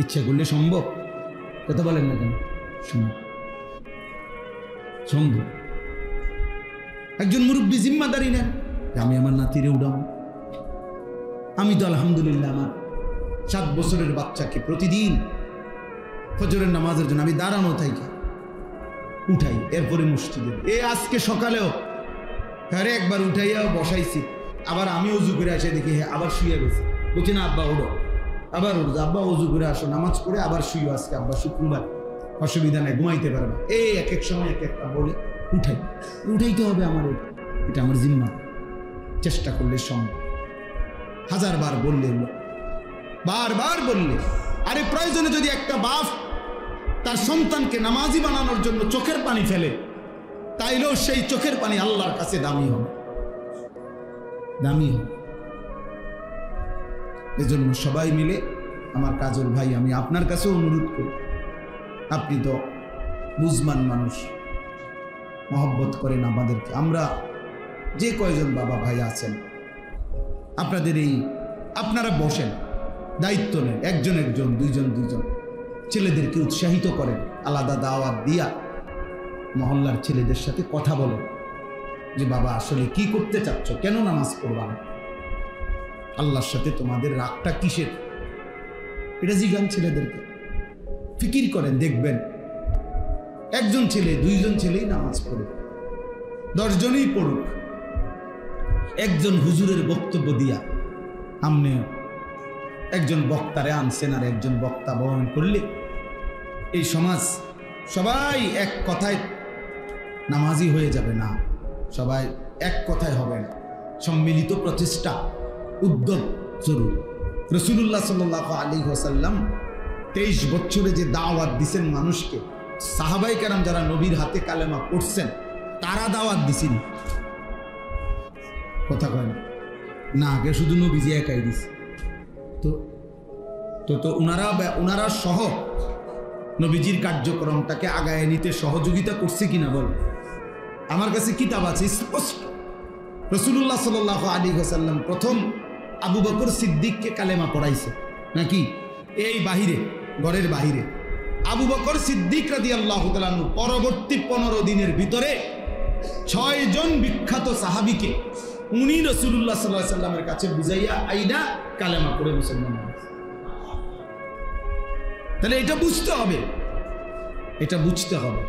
ইচ্ছা করলে সম্ভব, কথা বলেন না কেন? সম্ভব। একজন মুরব্বী জিম্মাদারি নেন, আমি আমার নাতিরে উঠাবো। আমি তো আলহামদুলিল্লাহ আমার 7 বছরের বাচ্চাকে প্রতিদিন ফজরের নামাজের জন্য আমি দাঁড়ানো থাকি, উঠাই, এরপরে মসজিদে। আজকে সকালেও হ্যাঁ একবার উঠাইয়া বসাইছি, আবার আমি উজু করে আসে দেখি হ্যাঁ আবার শুয়ে গেছে। বলছি না আব্বা ওঠো, আবার উঠো, আব্বা উজু করে আসো, নামাজ পড়ে আবার শুয়ে, আজকে আব্বা শুক্রবার, অসুবিধা নেই, ঘুমাইতে পারবে। এক এক সময় এক একটা বলে উঠাইতে হবে আমার, এটা আমার জিম্মা। চেষ্টা করলে সম্ভব, 1000 বার বললে, বারবার বললে। আরে প্রয়োজনে যদি একটা বাপ তার সন্তানকে নামাজি বানানোর জন্য চোখের পানি ফেলে, তাইলেও সেই চোখের পানি আল্লাহর কাছে দামি হবে, দামি হবে। এজন্য সবাই মিলে, আমার কাজল ভাই, আমি আপনার কাছে অনুরোধ করি, আপনি তো বুঝমান মানুষ, মহব্বত করেন আমাদেরকে, আমরা যে কয়জন বাবা ভাই আছেন আপনাদের আপনারা বসেন, দায়িত্ব নেন, একজন 2জন ছেলেদেরকে উৎসাহিত করেন, আলাদা দাওয়াত দিয়া মহল্লার ছেলেদের সাথে কথা বলেন যে বাবা আসলে কি করতে চাচ্ছ, কেন নামাজ পড়বা না, আল্লাহর সাথে তোমাদের রাগটা কিসের, এটা জিজ্ঞান ছেলেদেরকে। ফিকির করেন, দেখবেন 1 জন ছেলে 2 জন ছেলেই নামাজ পড়ে, 10 জনই পড়ুক, একজন হুজুরের বক্তব্য দিয়া আমনে একজন বক্তারে আনছেন আর একজন বক্তা বহন করলে এই সমাজ সবাই এক কথায় নামাজি হয়ে যাবে না, সবাই এক কথায় হবে না। সম্মিলিত প্রচেষ্টা, উদ্যোগ জরুরি। রাসূলুল্লাহ সাল্লাল্লাহু আলাইহি ওয়াসাল্লাম 23 বছরে যে দাওয়াত দিছেন মানুষকে, সাহাবায়ে কেরাম যারা নবীর হাতে কালেমা পড়ছেন তারা দাওয়াত দিছেন, কথা কয় না, আগে শুধু নবীজি একাই দিছে। তো ওনারা সহ নবীজির কার্যক্রমটাকে আগায় নিতে সহযোগিতা করছে কিনা বল। আমার কাছে কিতাব আছে স্পষ্ট, রাসূলুল্লাহ সাল্লাল্লাহু আলাইহি ওয়াসাল্লাম প্রথম আবু বকর সিদ্দিককে কালেমা পড়াইছে নাকি, এই বাহিরে, ঘরের বাহিরে। আবু বকর সিদ্দিক রাদিয়াল্লাহু তাআলা আনহু পরবর্তী 15 দিনের ভিতরে 6 জন বিখ্যাত সাহাবীকে উনি রাসূলুল্লাহ সাল্লাল্লাহু আলাইহি ওয়াসাল্লামের কাছে বুঝাইয়া আইনা কালেমা পড়ে মুসলমান হয়েছে। তাহলে এটা বুঝতে হবে, এটা বুঝতে হবে।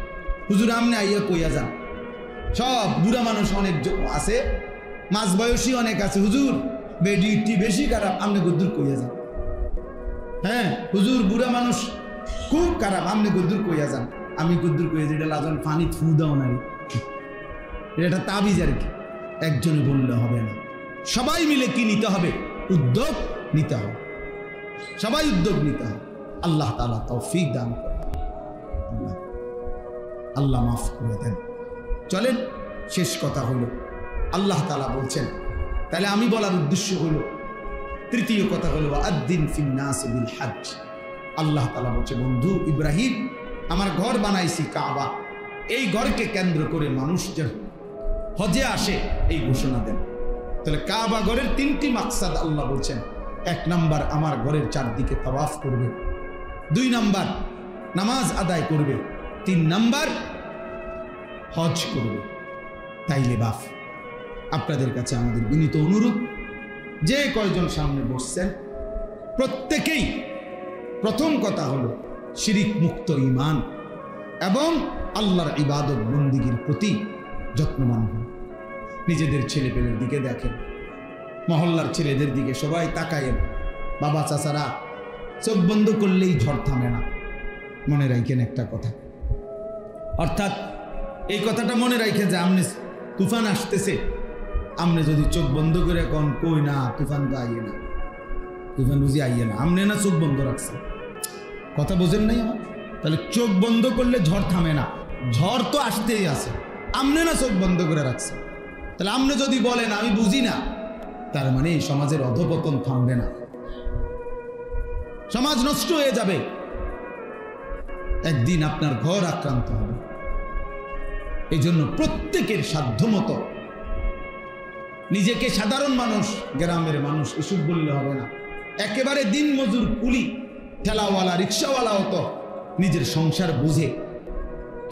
হুজুর আমনে আইয়া কইয়া যান, সব বুড়া মানুষ অনেক আছে, মাঝ বয়সী অনেক আছে, হুজুর বেডিটি বেশি খারাপ, আমনে গদ্দুর কইয়া যান। হ্যাঁ হুজুর বুড়া মানুষ খুব খারাপ, আমনে গদ্দুর কইয়া যান। আমি গদ্দুর কইয়া যেটা লাজন পানি থু দাও না, এটা তাবিজ আর কি, একজনে বললে হবে না, সবাই মিলে কি নিতে হবে? উদ্যোগ নিতে হবে, সবাই উদ্যোগ নিতে হবে। আল্লাহ তাআলা তৌফিক দান করেন, আল্লাহ মাফ করে দেন। চলেন, শেষ কথা হলো আল্লাহ তাআলা বলছেন, তাহলে আমি বলার উদ্দেশ্য হলো, তৃতীয় কথা হলো আদ্দিন ফিন নাস বিল হজ। আল্লাহ তাআলা বলছে, বন্ধু ইব্রাহিম, আমার ঘর বানাইছি কাবা, এই ঘরকে কেন্দ্র করে মানুষ যেন হজে আসে এই ঘোষণা দেন। তাহলে কাবা ঘরের তিনটি মাকসাদ আল্লাহ বলছেন। এক নাম্বার, আমার ঘরের চারদিকে তাওয়াফ করবে। 2 নাম্বার, নামাজ আদায় করবে। 3 নাম্বার, হজ করবে। তাইলে বাপ, আপনাদের কাছে আমাদের বিনীত অনুরোধ, যে কয়জন সামনে বসছেন প্রত্যেকেই প্রথম কথা হলো শিরিক মুক্ত ঈমান এবং আল্লাহর ইবাদত বন্দেগীর প্রতি যত্নবান হন। নিজেদের ছেলেপেলের দিকে দেখেন, মহল্লার ছেলেদের দিকে সবাই তাকায়েন। বাবা চাচারা চোখ বন্ধ করলেই ঝড় থামে না। মনে রাখেন একটা কথা, অর্থাৎ এই কথাটা মনে রাখেন যে আমনে তুফান আসতেছে, আমনে যদি চোখ বন্ধ করে কোন কই না তুফান তো আইয়ে না, তুফান বুঝি আইয়ে না, আমনে না চোখ বন্ধ রাখছে। কথা বোঝেন নাই আমার? তাহলে চোখ বন্ধ করলে ঝড় থামে না, ঝড় তো আসতেই আছে, আমনে না চোখ বন্ধ করে রাখছে। তাহলে আমনে যদি বলেন আমি বুঝি না, তার মানে এই সমাজের অধপতন থামবে না, সমাজ নষ্ট হয়ে যাবে, একদিন আপনার ঘর আক্রান্ত হবে। এই জন্য প্রত্যেকের সাধ্যমতো নিজেকে সাধারণ মানুষ, গ্রামের মানুষ এসব বললে হবে না, একেবারে দিন মজুর কুলি ঠেলাওয়ালা রিক্সাওয়ালাও তো নিজের সংসার বুঝে,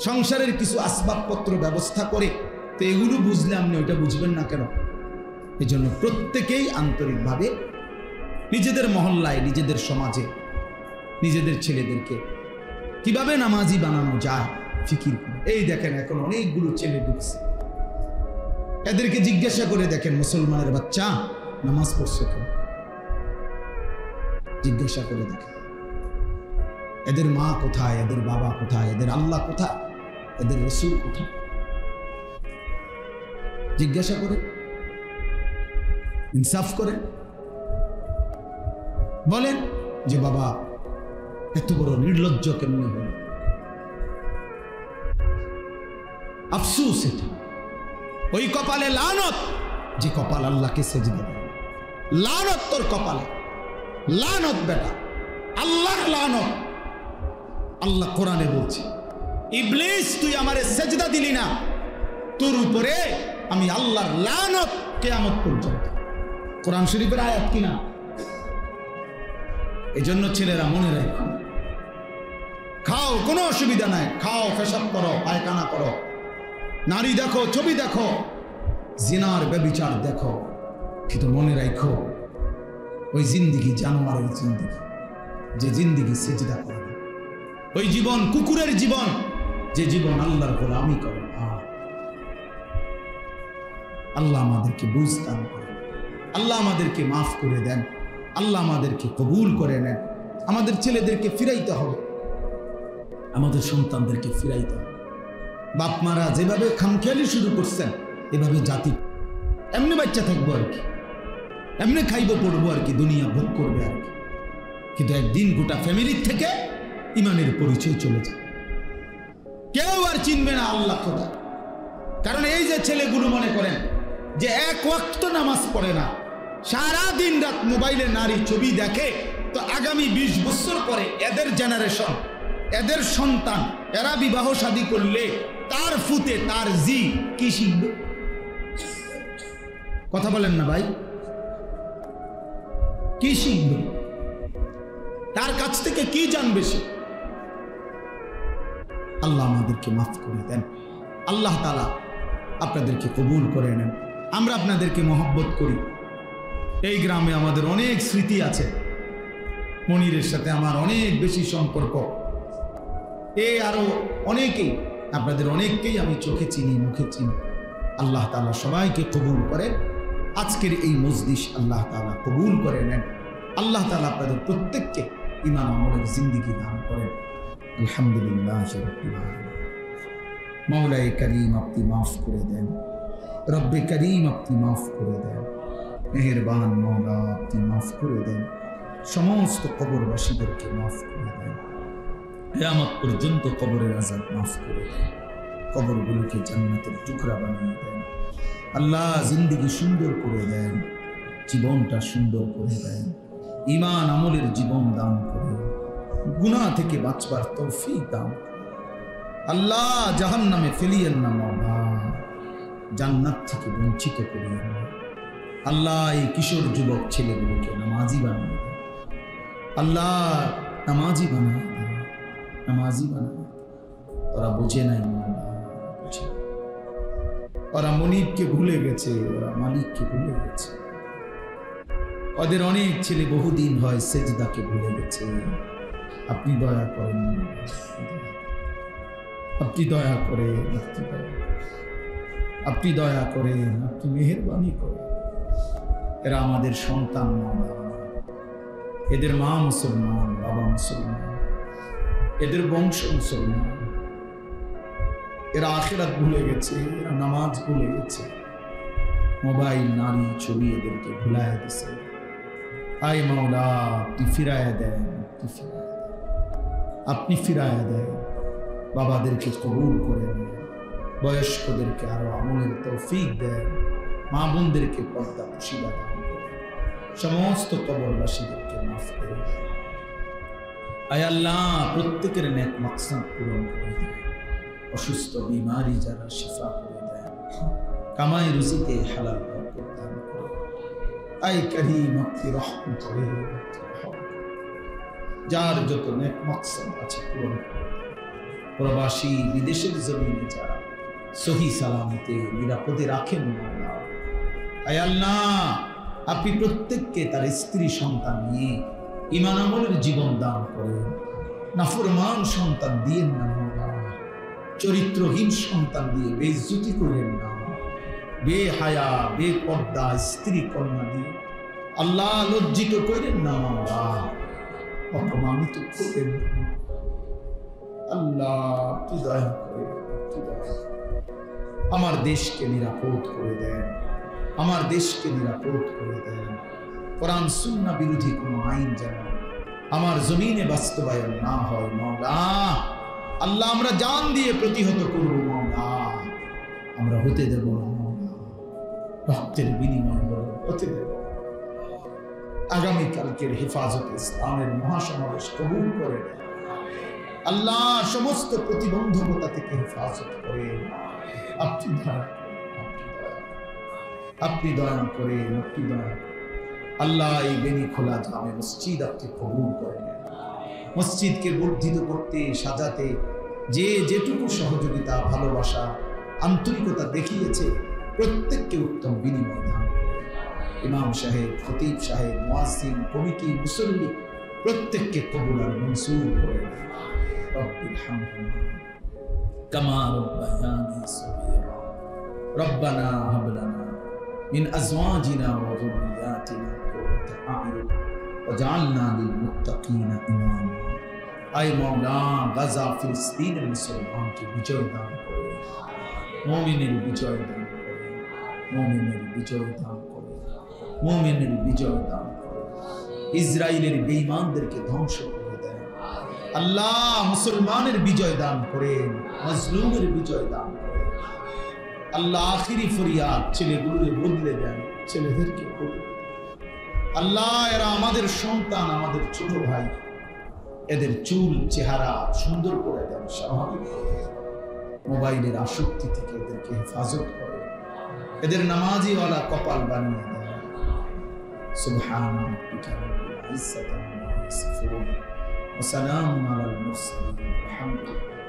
সংসারের কিছু আসবাবপত্র ব্যবস্থা করে, তো এগুলো বুঝলে আপনি ওইটা বুঝবেন না কেন? এই জন্য প্রত্যেকেই আন্তরিকভাবে নিজেদের মহল্লায়, নিজেদের সমাজে, নিজেদের ছেলেদেরকে কিভাবে নামাজি বানানো যায় ফিকির করে। এই দেখেন এখন অনেকগুলো ছেলে ঢুকছে, এদেরকে জিজ্ঞাসা করে দেখেন, মুসলমানের বাচ্চা নামাজ পড়ছে কেন? জিজ্ঞাসা করে দেখেন, এদের মা কোথায়, এদের বাবা কোথায়, এদের আল্লাহ কোথায়, এদের রাসূল কোথায়? জিজ্ঞাসা করে, ইনসাফ করে বলেন যে বাবা এত বড় নির্লজ্জ কেমনে হল? আফসোস, এটা ওই কপালে লানত যে কপাল আল্লাহকে সেজদা দেয়। লানত তোর কপালে, লানত বেটা, আল্লাহর লানত। আল্লাহ কোরআনে বলছে, ইবলিস তুই আমারে সেজদা দিলি না, তোর উপরে আমি আল্লাহর লানত কিয়ামত পর্যন্ত। কোরআন শরীফের আয়াত কিনা? এই জন্য ছেলেরা মনে রাখো, খাও কোনো অসুবিধা নাই, খাও, পেশাব করো, পায়খানা করো, নারী দেখো, ছবি দেখো, জিনার ব্যভিচার দেখো, কিন্তু মনে রাখো ওই জিন্দিগি জানোয়ারের জিন্দিগি, যে জিন্দিগি সেজদা করে, ওই জীবন কুকুরের জীবন, যে জীবন আল্লাহর গোলামি করে। আল্লাহ আমাদেরকে বুঝ দান করেন, আল্লাহ আমাদেরকে মাফ করে দেন, আল্লাহ আমাদেরকে কবুল করে নেন। আমাদের ছেলেদেরকে ফিরাইতে হবে, আমাদের সন্তানদেরকে ফিরাইতে হবে। বাপ মারা যেভাবে খামখেয়ালি শুরু করছেন, এভাবে জাতি এমনি বাচ্চা থাকবো আর কি, এমনি খাইবো পড়বো আর কি, দুনিয়া ভোগ করবে আর কি, কিন্তু একদিন গোটা ফ্যামিলির থেকে ইমানের পরিচয় চলে যায়, কেউ আর চিনবে না আল্লাহ খোদা। কারণ এই যে ছেলেগুলো মনে করেন যে এক ওয়াক্ত নামাজ পড়ে না, সারা দিন রাত মোবাইলে নারী ছবি দেখে, তো আগামী 20 বছর পরে এদের জেনারেশন, এদের সন্তান, এরা বিবাহ শাদী করলে তার ফুতে তার জি কি শিখবে? কথা বলেন না ভাই, কি শিখবে? তার কাছ থেকে কি জানবে সে? আল্লাহ আমাদেরকে মাফ করে দেন, আল্লাহ তাআলা আপনাদেরকে কবুল করে নেন। আমরা আপনাদেরকে মহব্বত করি। এই গ্রামে আমাদের অনেক স্মৃতি আছে, মনিরের সাথে আমার অনেক বেশি সম্পর্ক, আরো অনেকেই, আপনাদের অনেককেই আমি চোখে চিনি, মুখে চিনি। আল্লাহ তাআলা সবাইকে কবুল করে। আজকের এই মজলিস আল্লাহ তাআলা কবুল করে নেন। আল্লাহ তাআলা আপনাদের প্রত্যেককে ঈমান আমলের জিন্দেগি দান করেন। আলহামদুলিল্লাহ রাব্বিল আলামিন। মাওলায়ে করিম আপনি মাফ করে দেন, রব্বে করিম আপনি মাফ করে দেন, মেহেরবান মাওলা আপনি মাফ করে দেন, সমস্ত কবরবাসীদেরকে মাফ করে দেন, কিয়ামত পর্যন্ত কবরের আযাব মাফ করে দেন, কবরগুলোকে জান্নাতের টুকরা বানিয়ে দেন। আল্লাহ জিন্দেগি সুন্দর করে দেন, জীবনটা সুন্দর করে দেন, ঈমান আমলের জীবন দান করে গুনাহ থেকে বাঁচবার তৌফিক দান করে। আল্লাহ জাহান্নামে ফেলিয়েন না মাওলা, জান্নাত থেকে বঞ্চিত করিয়েন না। আল্লাহ এই কিশোর যুবক ছেলেগুলোকে নামাজি বানিয়ে দেন, আল্লাহ নামাজি বানিয়ে দেন, নামাজি বানিয়ে দেন। ওরা বোঝে নাই মাওলা, বোঝে না। ওরা মনিবকে ভুলে গেছে, ওরা মালিককে ভুলে গেছে। ওদের অনেক ছেলে বহুদিন হয় সেজদাকে ভুলে গেছে। আপনি দয়া করেন, আপনি দয়া করেন, আপনি দয়া করেন, আপনি মেহেরবানি করেন। এরা আমাদের সন্তান মাওলা, এদের মা মুসলমান, বাবা মুসলমান, এদের বংশ মুসলমান। এরা আখিরাত ভুলে গেছে, এরা নামাজ ভুলে গেছে, মোবাইল, নারী, ছবি এদেরকে ভুলায় দিছে। আয় মাওলা আপনি ফিরায়া দেন, আপনি ফিরায়া দেন। বাবাদেরকে কবুল করে নেন, বয়স্কদেরকে আরো আমলের তৌফিক দেন, মা বোনদেরকে পর্দা খুশিদা দান করেন, সমস্ত কবরবাসীদেরকে মাফ করে দেন। আয় আল্লাহ প্রত্যেকের নেক মাকসাদ পূরণ করে দেন, অসুস্থ বিমারি যারা শিফা করে দেন, কামাই রুজিতে হালাল বরকত দান করে। আয় করিম আপনি রহম করে, যার যত নেক মাকসাদ আছে পূরণ করে দেন। প্রবাসী বিদেশের জমিনে যারা সহি সালামতে নিরাপদে রাখেন মাওলা, আয় আল্লাহ আপনি প্রত্যেককে তার স্ত্রী সন্তান নিয়ে ঈমান আমলের জীবন দান করেন। নাফরমান সন্তান দিয়েন না মাওলা, চরিত্রহীন সন্তান দিয়ে বেইজ্জতি করেন না, বেহায়া বেপর্দা স্ত্রী কন্যা দিয়ে আল্লাহ লজ্জিত করেন না মাওলা, অপমানিত করেন না। আল্লাহ আপনি দয়া করে, আমার দেশকে নিরাপদ করে দেন, আমার দেশকে নিরাপদ করে দেন। কোরআন সুন্নাহ বিরোধী কোনো আইন যেন আমার জমিনে বাস্তবায়ন না হয় মাওলা। আল্লাহ আমরা জান দিয়ে প্রতিহত করব মাওলা, আমরা হতে দেব না মাওলা, রক্তের বিনিময় হতে দেব। আগামীকালকের হেফাজতে ইসলামের মহাসমাবেশ কবুল করে নেন আল্লাহ, সমস্ত প্রতিবন্ধকতা থেকে হেফাজত করে। আপনি দয়া আপনি দয়া করেন, আপনি দয়া আল্লাহ। এই বেনি খোলা জামে মসজিদ আপনি কবুল করে নেন। মসজিদকে বর্ধিত করতে, সাজাতে যে যেটুকু সহযোগিতা, ভালোবাসা, আন্তরিকতা দেখিয়েছে প্রত্যেককে উত্তম বিনিময় দান করে। ইমাম সাহেব, খতিব সাহেব, মুয়াজ্জিন, কমিটি, মুসল্লি প্রত্যেককে কবুল আর মনসুর করে নেন। রব্বিল হামহুমা কামা রাব্বায়ানি সগীরা। রব্বানা হাব লানা মিন আজওয়াজিনা ওয়া যুররিয়াতিনা কুররাতা আ'ইউন ওয়াজআলনা লিল মুত্তাকিনা ইমামা। আয় মাওলা গাজা ফিলিস্তিনের মুসলমানকে বিজয় দান করে, মুমিনের বিজয় দান করে, মুমিনের বিজয় দান করে, মুমিনের বিজয় দান করে। ইসরায়েলের বেঈমানদেরকে ধ্বংস করে দেন আল্লাহ, মুসলমানের বিজয় দান করেন, মাজলুমের বিজয় দান করেন আল্লাহ। আখিরি ফরিয়াদ ছেলেগুলোকে বদলে দেন, ছেলেদেরকে বদলে দেন আল্লাহ। এরা আমাদের সন্তান, আমাদের ছোট ভাই, এদের চুল চেহারা সুন্দর করে দেন, স্বাভাবিক করে। মোবাইলের আসক্তি থেকে এদেরকে হেফাজত করে, এদের নামাজিওয়ালা কপাল বানিয়ে দেন। সুবহান রাব্বিকা রাব্বিল ইজ্জাতি আম্মা ইয়াসিফুন ওয়া সালামুন আলাল মুরসালিন। আলহামদুলিল্লাহ।